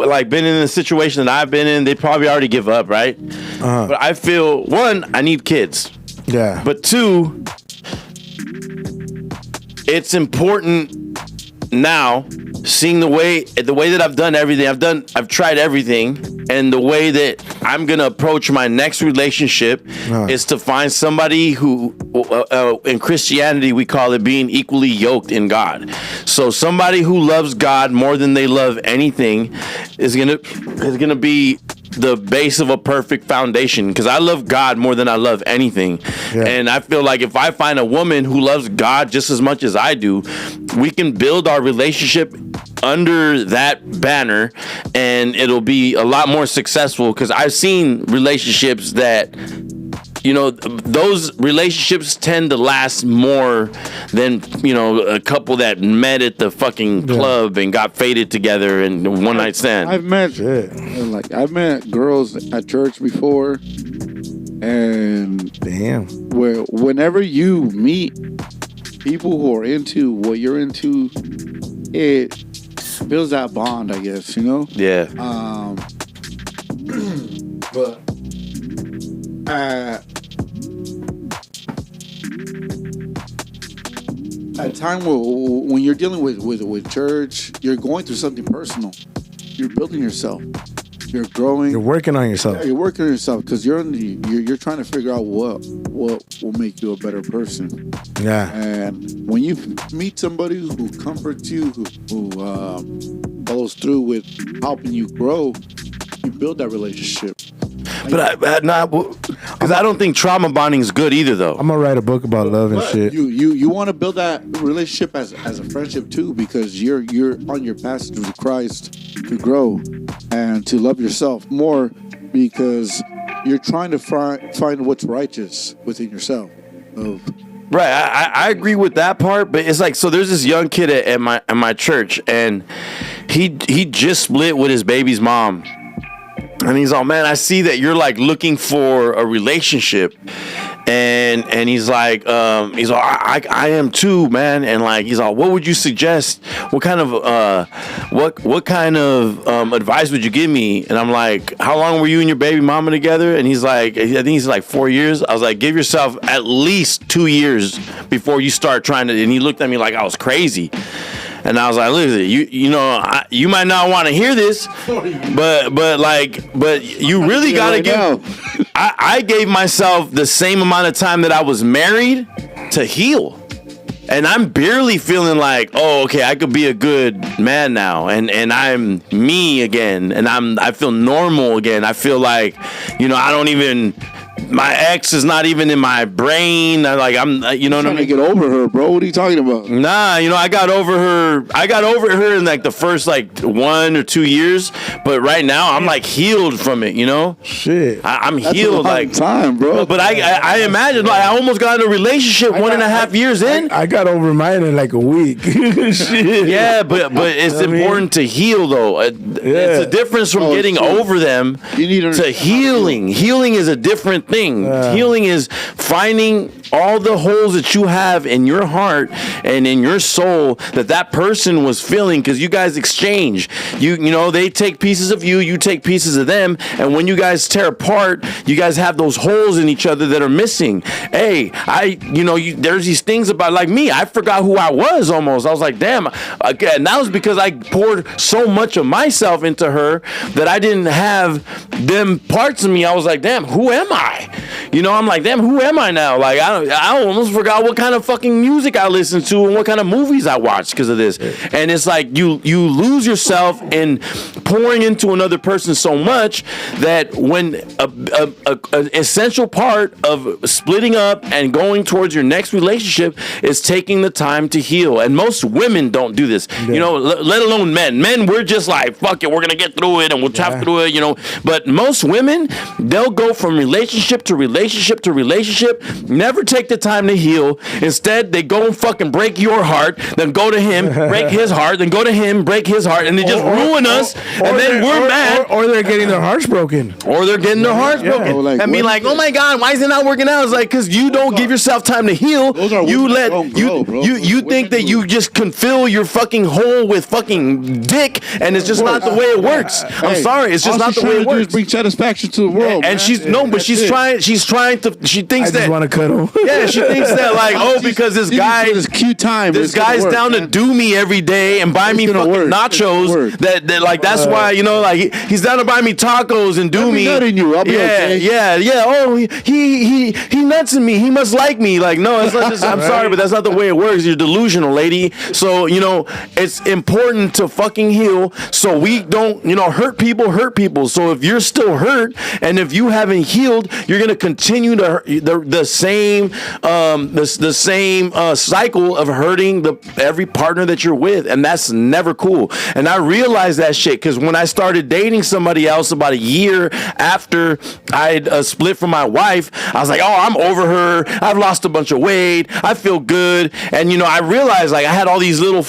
like been in the situation that I've been in. They probably already give up, right? But I feel, one, I need kids. Yeah. But two, it's important now, seeing the way that I've done everything, I've tried everything, and the way that I'm gonna approach my next relationship is to find somebody who, in Christianity, we call it being equally yoked in God. So somebody who loves God more than they love anything is gonna be the base of a perfect foundation, because I love God more than I love anything. And I feel like if I find a woman who loves God just as much as I do, we can build our relationship under that banner, and it'll be a lot more successful, because I've seen relationships that, you know, those relationships tend to last more than, you know, a couple that met at the fucking club and got faded together and one night stand. I've met girls at church before, and where whenever you meet people who are into what you're into, it builds that bond, I guess, you know? Yeah. But at a time when you're dealing with church, you're going through something personal. You're building yourself. You're growing. You're working on yourself. Yeah, you're working on yourself because you're trying to figure out what will make you a better person. Yeah. And when you meet somebody who comforts you, who follows through with helping you grow, you build that relationship. But because I don't think trauma bonding is good either, though. I'm gonna write a book about love and shit. You want to build that relationship as a friendship too, because you're on your passage with Christ to grow and to love yourself more, because you're trying to find what's righteous within yourself. Right, I agree with that part, but it's like, so there's this young kid at my church, and he just split with his baby's mom, and he's all, man, I see that you're like looking for a relationship, and he's like, I am too, man, and like, he's all, what would you suggest? What kind of advice would you give me? And I'm like, how long were you and your baby mama together? And he's like, I think he's like 4 years. I was like, give yourself at least 2 years before you start trying to. And he looked at me like I was crazy. And I was like, listen, you might not want to hear this, but you really gotta give. I gave myself the same amount of time that I was married to heal. And I'm barely feeling like, oh, okay, I could be a good man now, and I'm me again, and I feel normal again. I feel like, I don't even. My ex is not even in my brain. Like, I'm, you know what I mean? Trying to get over her, bro. What are you talking about? Nah, I got over her in like the first like 1 or 2 years. But right now, I'm like healed from it. Shit, I'm That's healed. a long Like time, bro. But I imagine, like, I almost got in a relationship 1.5 years in. I got over mine in like a week. Shit. Yeah, but it's important to heal, though. It's a difference from getting over them to healing. Healing is a different thing. Healing is finding all the holes that you have in your heart and in your soul that person was feeling, because you guys exchange. They take pieces of you, you take pieces of them, and when you guys tear apart, you guys have those holes in each other that are missing. Hey, there's these things about, like me, I forgot who I was almost. I was like, damn. And that was because I poured so much of myself into her that I didn't have them parts of me. I was like, damn, who am I? I'm like, damn, who am I now? Like, I almost forgot what kind of fucking music I listened to and what kind of movies I watched because of this. And it's like you lose yourself in pouring into another person so much that when an essential part of splitting up and going towards your next relationship is taking the time to heal. And most women don't do this, let alone men. Men, we're just like, fuck it, we're going to get through it and we'll tap through it, But most women, they'll go from relationship to relationship to relationship, never take the time to heal. Instead, they go and fucking break your heart, then go to him, break his heart, then go to him, break his heart, and they just ruin us, and then we're mad. Or they're getting their hearts broken. Or they're getting their hearts broken. Like, and be like, oh my God, why is it not working out? It's like, because you don't give yourself time to heal. You think that you just can fill your fucking hole with fucking dick, and it's just not the way it works. I'm sorry, it's just not the way it works. Bring satisfaction to the world. And she's trying to. She thinks I just want to cuddle. Yeah, she thinks that like, oh, because this guy, this cute time, this guy's down to do me every day and buy me fucking nachos. That like that's why like he's down to buy me tacos and do me. Yeah. Oh, he nuts in me. He must like me. Like no, it's not just, I'm sorry, but that's not the way it works. You're delusional, lady. So it's important to fucking heal so we don't hurt people. So if you're still hurt and if you haven't healed, you're gonna continue to the same cycle of hurting every partner that you're with, and that's never cool. And I realized that shit because when I started dating somebody else about a year after I'd split from my wife, I was like, oh, I'm over her. I've lost a bunch of weight. I feel good. And I realized like I had all these little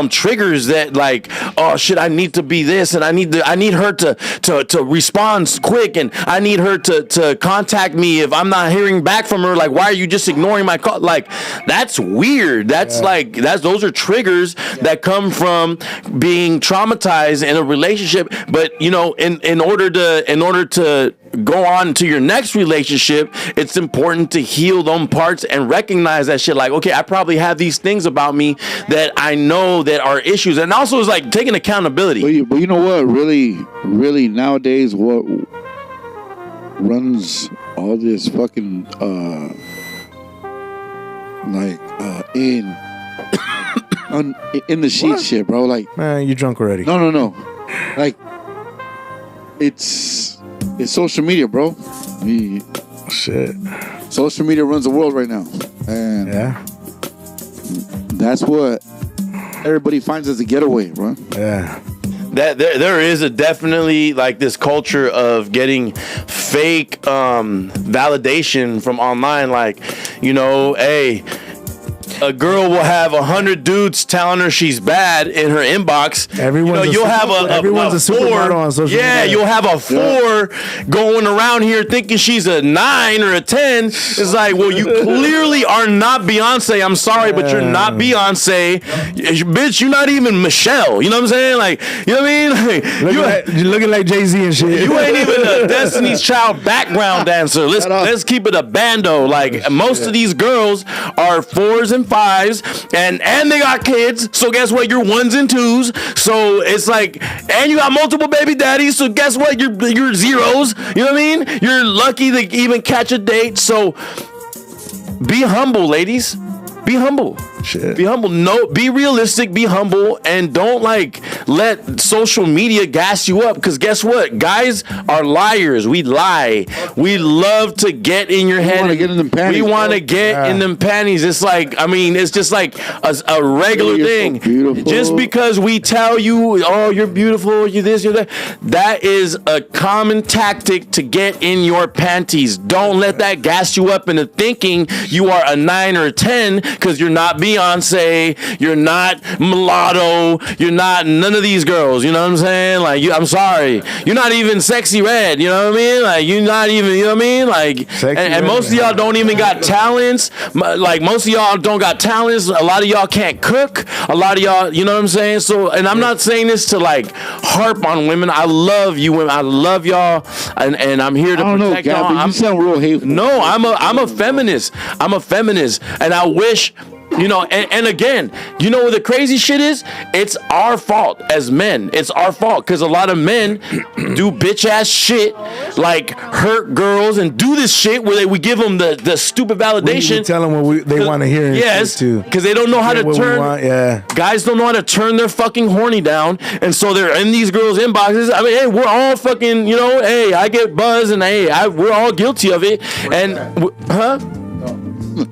triggers that like, oh shit, I need to be this, and I need her to respond quick, and I need her to contact me if I'm not hearing back from her. Like, why are you just ignoring my call? Like, that's weird. Those are triggers that come from being traumatized in a relationship. But in order to go on to your next relationship, it's important to heal them parts and recognize that shit. Like, okay, I probably have these things about me that I know that are issues, and also it's like taking accountability. But you know what? Really nowadays, what runs all this fucking in the sheet shit, bro. Like, man, you drunk already? No. Like, it's social media, bro. Shit. Social media runs the world right now, and that's what everybody finds as a getaway, bro. Yeah. that there is definitely like this culture of getting fake validation from online. Like, you know, hey, a girl will have 100 dudes telling her she's bad in her inbox. You'll have a 4 on social media. You'll have a 4 going around here thinking she's a 9 or a 10. It's like, well, you clearly are not Beyonce. I'm sorry, but you're not Beyonce. Bitch, you're not even Michelle. You know what I'm saying? Like, you know what I mean? Like, you're looking like Jay-Z and shit. You ain't even a Destiny's Child background dancer. Let's keep it a bando. Like, most of these girls are 4s and 5s, and they got kids. So guess what? You're 1s and 2s. So it's like, and you got multiple baby daddies. So guess what? You're 0s. You know what I mean? You're lucky to even catch a date. So be humble, ladies. Be humble. Shit. Be humble. No, be realistic, be humble, and don't like let social media gas you up. Because guess what? Guys are liars. We lie. We love to get in your head. We want to get in them panties. We want to get in them panties. It's like, I mean, it's just like a regular thing. So beautiful. Just because we tell you, oh, you're beautiful, you're this, you're that. That is a common tactic to get in your panties. Don't let that gas you up into thinking you are a 9 or a 10 because you're not Beyonce, you're not Mulatto, you're not none of these girls, you know what I'm saying? Like, I'm sorry, you're not even Sexy Red, you know what I mean? Like, you're not even, you know what I mean? Like, and most of y'all don't even got talents. Like, most of y'all don't got talents. A lot of y'all can't cook. A lot of y'all, you know what I'm saying? So, and I'm not saying this to like harp on women. I love you women. I love y'all, and I'm here to protect y'all. You sound real hateful. No, I'm a feminist. I'm a feminist, and I wish. You know, and again, you know what the crazy shit is? It's our fault as men. It's our fault because a lot of men do bitch ass shit, like hurt girls and do this shit where we give them the stupid validation. We tell them what they want to hear. Yes, because they don't know how to turn. Guys don't know how to turn their fucking horny down, and so they're in these girls' inboxes. I mean, hey, we're all fucking, you know, hey, I get buzz, and hey, we're all guilty of it, and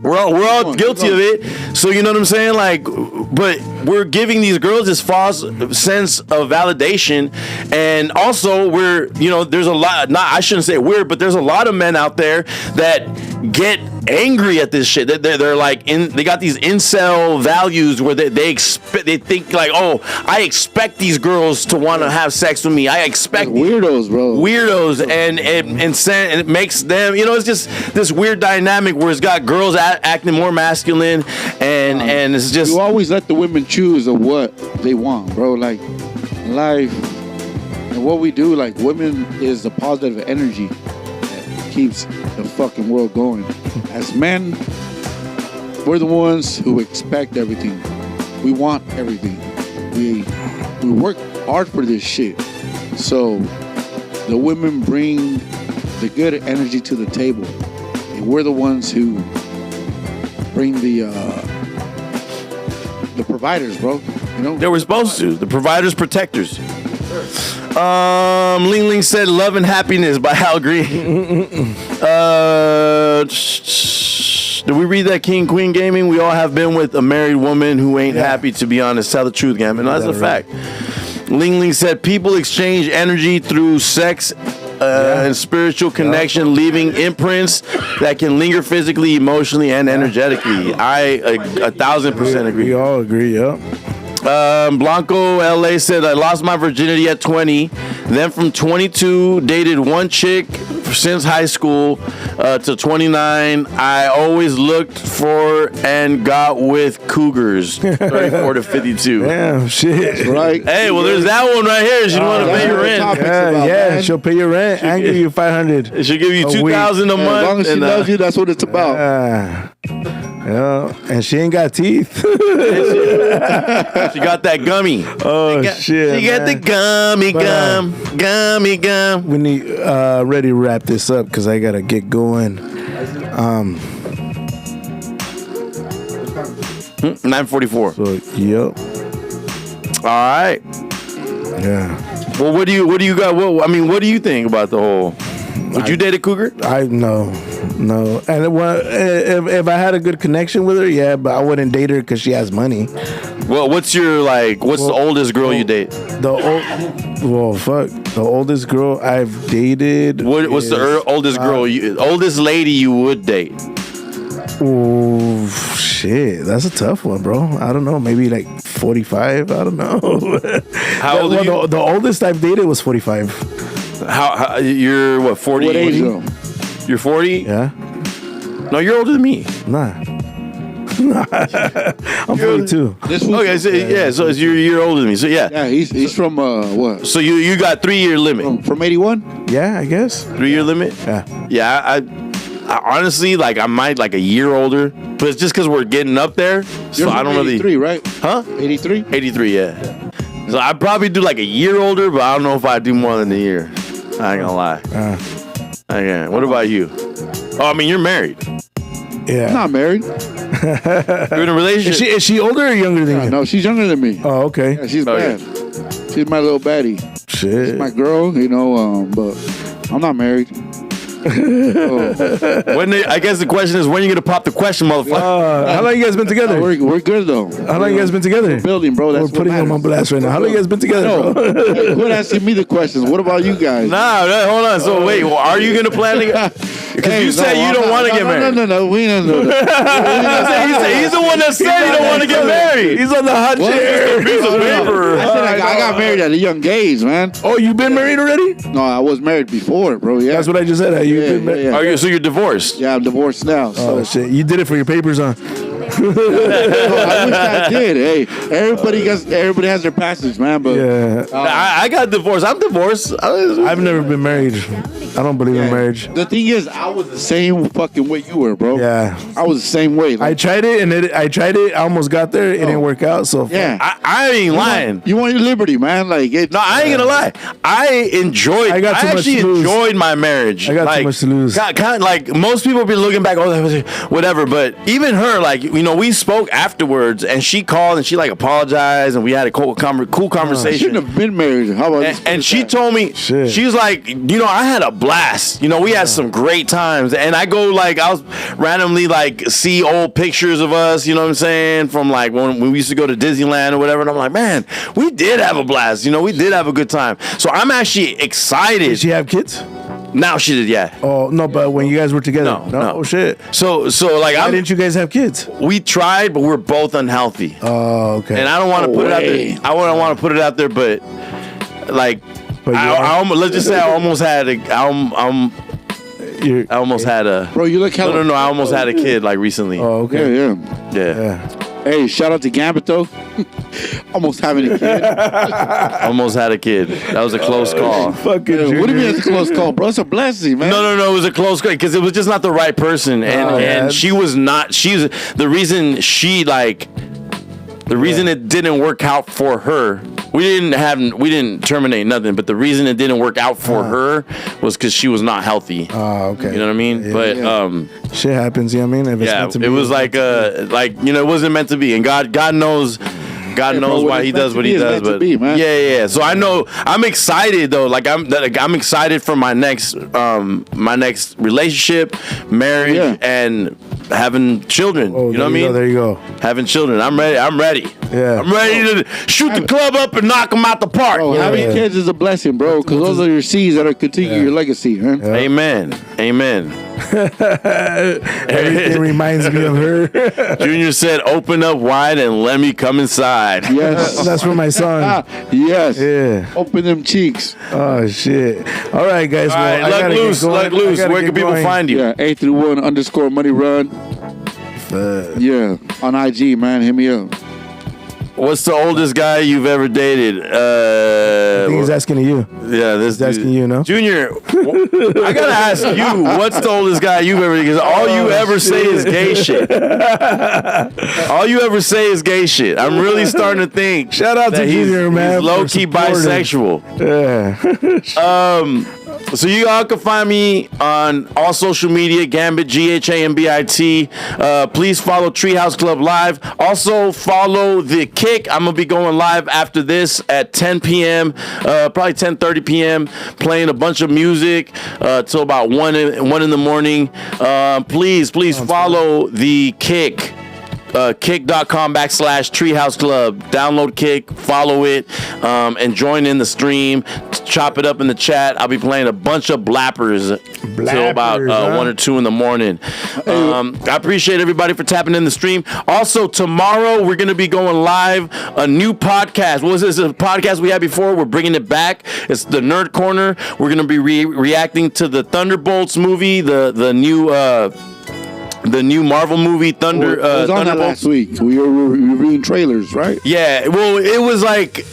We're all guilty of it. So you know what I'm saying? Like, but we're giving these girls this false sense of validation, and also there's a lot. I shouldn't say weird, but there's a lot of men out there that get angry at this shit. They're like they got these incel values where they think like, oh, I expect these girls to want to have sex with me. I expect weirdos, bro. Weirdos, and it makes them, you know, it's just this weird dynamic where it's got girls acting more masculine, and it's just, you always let the women choose of what they want, bro. Like life and what we do, like women is the positive energy that keeps the fucking world going. As men, we're the ones who expect everything. We want everything. We work hard for this shit. So the women bring the good energy to the table, and we're the ones who bring the providers, bro. You know, they were supposed to. The providers, protectors. Ling Ling said "Love and Happiness" by Hal Green. Did we read that? King Queen Gaming? We all have been with a married woman who ain't happy, to be honest. Tell the truth, Gambit. No, that's a fact. Ling Ling said people exchange energy through sex and spiritual connection, leaving imprints that can linger physically, emotionally, and energetically. I 1,000% agree. We all agree, yeah. Blanco LA said, I lost my virginity at 20. Then from 22, dated one chick since high school to 29. I always looked for and got with cougars. 34 to 52. Damn, shit. Right. Hey, well, there's that one right here. She want to pay your rent. She'll pay your rent and give you $500. She'll give you $2,000 a month. As long as she loves you, that's what it's about. Yeah, and she ain't got teeth. She got that gummy. Oh, shit. She got the gummy gum. We need ready to wrap this up because I got to get going. 9:44. So, yep. All right. Yeah. Well, what do you got? What do you think about the whole? Would you date a cougar? I know. no. And if I had a good connection with her, yeah, but I wouldn't date her because she has money. Well, what's the oldest girl you date? The oldest girl I've dated. What's the oldest girl? Oldest lady you would date? Oh shit, that's a tough one, bro. I don't know, maybe like 45. I don't know. How old are you? The oldest I've dated was 45. How you're what 40? What age though? You're 40? Yeah. No, you're older than me. Nah. I'm 42. Okay, so so you're older than me. So Yeah, he's from what? So you got 3-year limit. From 81? Yeah, I guess. 3-year limit? Yeah. Yeah, I honestly like I might like a year older, but it's just because we're getting up there. So You're I don't from really. 83, right? Huh? 83? 83, yeah. So I'd probably do like a year older, but I don't know if I'd do more than a year. I ain't gonna lie. Okay. What about you? Oh, I mean, you're married. Yeah. I'm not married. You're in a relationship. Is she older or younger than you? No, she's younger than me. Oh, okay. Yeah, she's bad. She's my little baddie. Shit. She's my girl, but I'm not married. I guess the question is when you gonna pop the question, motherfucker. How long you guys been together? We're good though. How long you guys been together? Building, bro. That's We're putting them on blast right now. How long you guys been together, bro? Hey, quit asking me the questions. What about you guys? Nah, hold on. So wait, are you gonna plan to? Because you said you don't want to get married. No. We don't know that. He's the one that said he don't want to get married. He's on the hot chair. Piece of paper. I said I got married at a young age, man. Oh, you been married already? No, I was married before, bro. Yeah. That's what I just said. You been married? Are you? So you're divorced? Yeah, I'm divorced now. Oh shit! You did it for your papers, huh? I wish I did. Hey, everybody has their passage, man. But Yeah. I got divorced. I'm divorced. I've never been married. I don't believe in marriage. The thing is, I was the same fucking way you were, bro. Yeah. I was the same way. I tried it I almost got there. It didn't work out. So yeah. I ain't lying. You want your liberty, man. Like it. No, I ain't gonna lie. I actually enjoyed my marriage. I got too much to lose. Kind of like most people be looking back, whatever. But even her, like we spoke afterwards, and she called and she like apologized, and we had a cool conversation. Shouldn't have been married. How about this? And she told me, she was like, I had a blast. We had some great times. And I go like, I was randomly like see old pictures of us, you know what I'm saying? From like when we used to go to Disneyland or whatever. And I'm like, man, we did have a blast. We did have a good time. So I'm actually excited. Did she have kids? Now she did, yeah. Oh, no, but when you guys were together? No. Oh, shit. So like, why didn't you guys have kids? We tried, but we're both unhealthy. Oh, okay. And I don't want to put it out there. I wouldn't want to put it out there, but like, let's just say I almost had a. Bro, you look hella. No. I almost had a kid like recently. Oh, okay. Yeah. Hey, shout out to Ghambit though. Almost having a kid. Almost had a kid. That was a close call. Fucking what do you mean it's a close call, bro? It's a blessing, man. No. It was a close call because it was just not the right person, and she was not. She's the reason it didn't work out for her. We didn't terminate nothing, but the reason it didn't work out for her was because she was not healthy. Oh, okay. You know what I mean? Yeah, but shit happens. You know what I mean? If it's meant to be, it was like it wasn't meant to be, and God knows. God knows why He does what He does, but yeah. So I know I'm excited though. Like I'm excited for my next relationship, marriage, and having children. Oh, you know what I mean? There you go. Having children. I'm ready. Yeah. I'm ready to shoot the club up and knock them out the park. Bro, having kids is a blessing, bro, because those are your seeds that are continuing your legacy, man. Yeah. Amen. Everything reminds me of her. Junior said, "Open up wide and let me come inside." Yes, that's for my son. Yes. Yeah. Open them cheeks. Oh shit! All right, guys. All right, let loose. Where can people find you? Yeah, 831_money run. Yeah, on IG, man. Hit me up. What's the oldest guy you've ever dated? I think he's asking you. Yeah, he's asking you, no? Junior, I gotta ask you, what's the oldest guy you've ever dated? Because all you ever say is gay shit. All you ever say is gay shit. I'm really starting to think. Shout out to Junior, man. He's low-key bisexual. Yeah. So you all can find me on all social media, Ghambit, GHAMBIT. Please follow Treehouse Club Live. Also follow The Kick. I'm going to be going live after this at 10 p.m., probably 10:30 p.m., playing a bunch of music till about 1 in the morning. Please follow The Kick. Kick.com/Treehouse Club. Download Kick, follow it, and join in the stream. Chop it up in the chat. I'll be playing a bunch of blappers till about 1 or 2 in the morning. I appreciate everybody for tapping in the stream. Also, tomorrow we're going to be going live a new podcast. What was this? A podcast we had before. We're bringing it back. It's the Nerd Corner. We're going to be reacting to the Thunderbolts movie, the new Marvel movie, Thunder. It was on that last week. We were reviewing trailers, right? Yeah. Well, it was like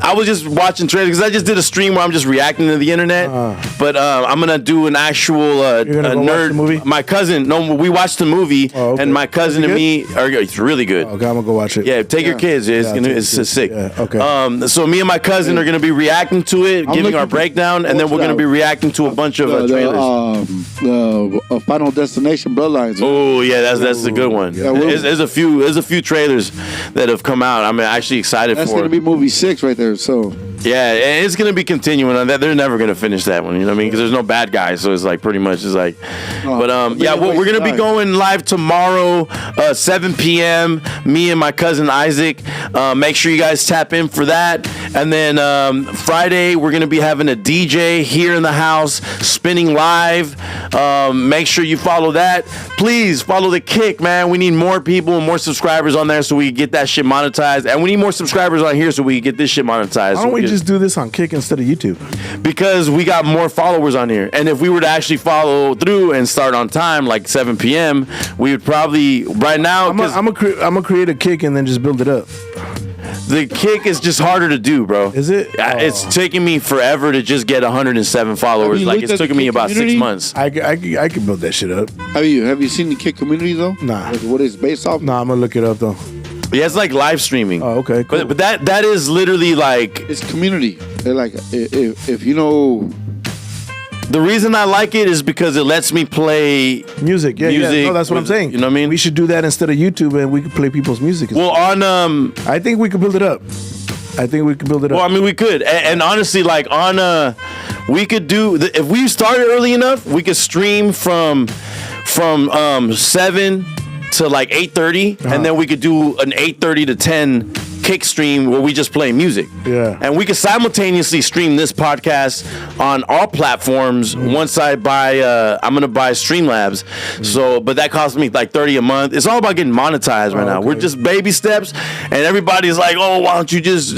I was just watching trailers because I just did a stream where I'm just reacting to the internet. But I'm gonna do an actual nerd movie. My cousin. No, we watched the movie, and my cousin and me are. It's really good. Okay, I'm gonna go watch it. Yeah, take your kids. It's sick. Yeah, okay. So me and my cousin are gonna be reacting to it, giving our breakdown, and then we're gonna be reacting to a bunch of trailers. The Final Destination Bloodlines. Oh yeah, that's a good one. Yeah, there's a few trailers that have come out. I'm actually excited for. That's gonna be movie 6 right there. So yeah, it's gonna be continuing on that. They're never gonna finish that one. You know what I mean? Because there's no bad guys, so it's like pretty much it's like. We're gonna be going live tomorrow, 7 p.m. Me and my cousin Isaac. Make sure you guys tap in for that. And then Friday we're gonna be having a DJ here in the house spinning live. Make sure you follow that. Please follow The Kick, man. We need more people, more subscribers on there so we can get that shit monetized, and we need more subscribers on here so we can get this shit monetized. Why don't we just do this on Kick instead of YouTube? Because we got more followers on here. And if we were to actually follow through and start on time, like 7 p.m., we would probably, right now... I'm going to create a Kick and then just build it up. The Kick is just harder to do, bro. Is it? It's taking me forever to just get 107 followers. Like, it's taking me about community? 6 months. I can build that shit up. Have you seen the Kick community, though? Nah. Like, what it's based off? Nah, I'm going to look it up, though. Yeah, it's like live streaming. Oh, okay, cool. But that is literally like... It's community. They're like, if you know... The reason I like it is because it lets me play music. Yeah. No, that's what I'm saying. You know what I mean? We should do that instead of YouTube, and we could play people's music. Well, on I think we could build it up. Well, I mean, we could, and honestly, like on we could do if we started early enough, we could stream from 7 to like 8:30, and then we could do an 8:30 to 10 Kick stream where we just play music. Yeah. And we could simultaneously stream this podcast on all platforms. Once I buy, I'm gonna buy Streamlabs. So, but that costs me like $30 a month. It's all about getting monetized right now. Okay. We're just baby steps, and everybody's like, "Oh, why don't you just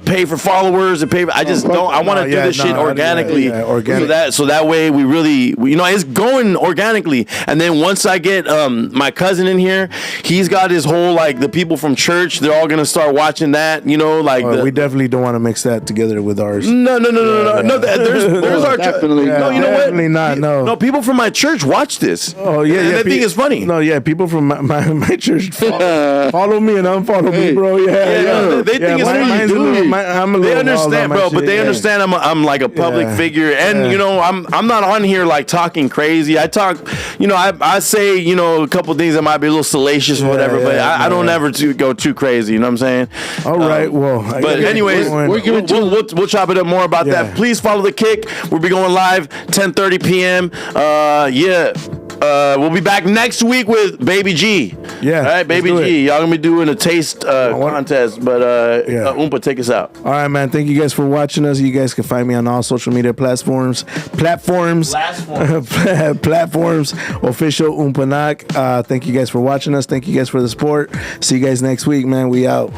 pay for followers and pay?" I just don't. I want to do this shit organically. Organic. So that way we really, it's going organically. And then once I get my cousin in here, he's got his whole like the people from church. They're all gonna start watching that. We definitely don't want to mix that together with ours. No. There's our definitely. No, you know what? Definitely not. No, people from my church watch this. Oh yeah, and they think it's funny. No, yeah, people from my church follow me and unfollow me, bro. Yeah. They think it's funny. They understand, bro, but they understand I'm like a public figure, and I'm not on here like talking crazy. I talk, I say a couple things that might be a little salacious or whatever, but I don't ever go too crazy. You know what I'm saying? All right, well, but anyways, we'll chop it up more about that. Please follow The Kick. We'll be going live 10:30 p.m. We'll be back next week with Baby G. Yeah. All right, Baby G. Y'all gonna be doing a taste contest, but Umpa, take us out. All right, man. Thank you guys for watching us. You guys can find me on all social media platforms. Platforms. Official Umpanak. Thank you guys for watching us. Thank you guys for the support. See you guys next week, man. We out.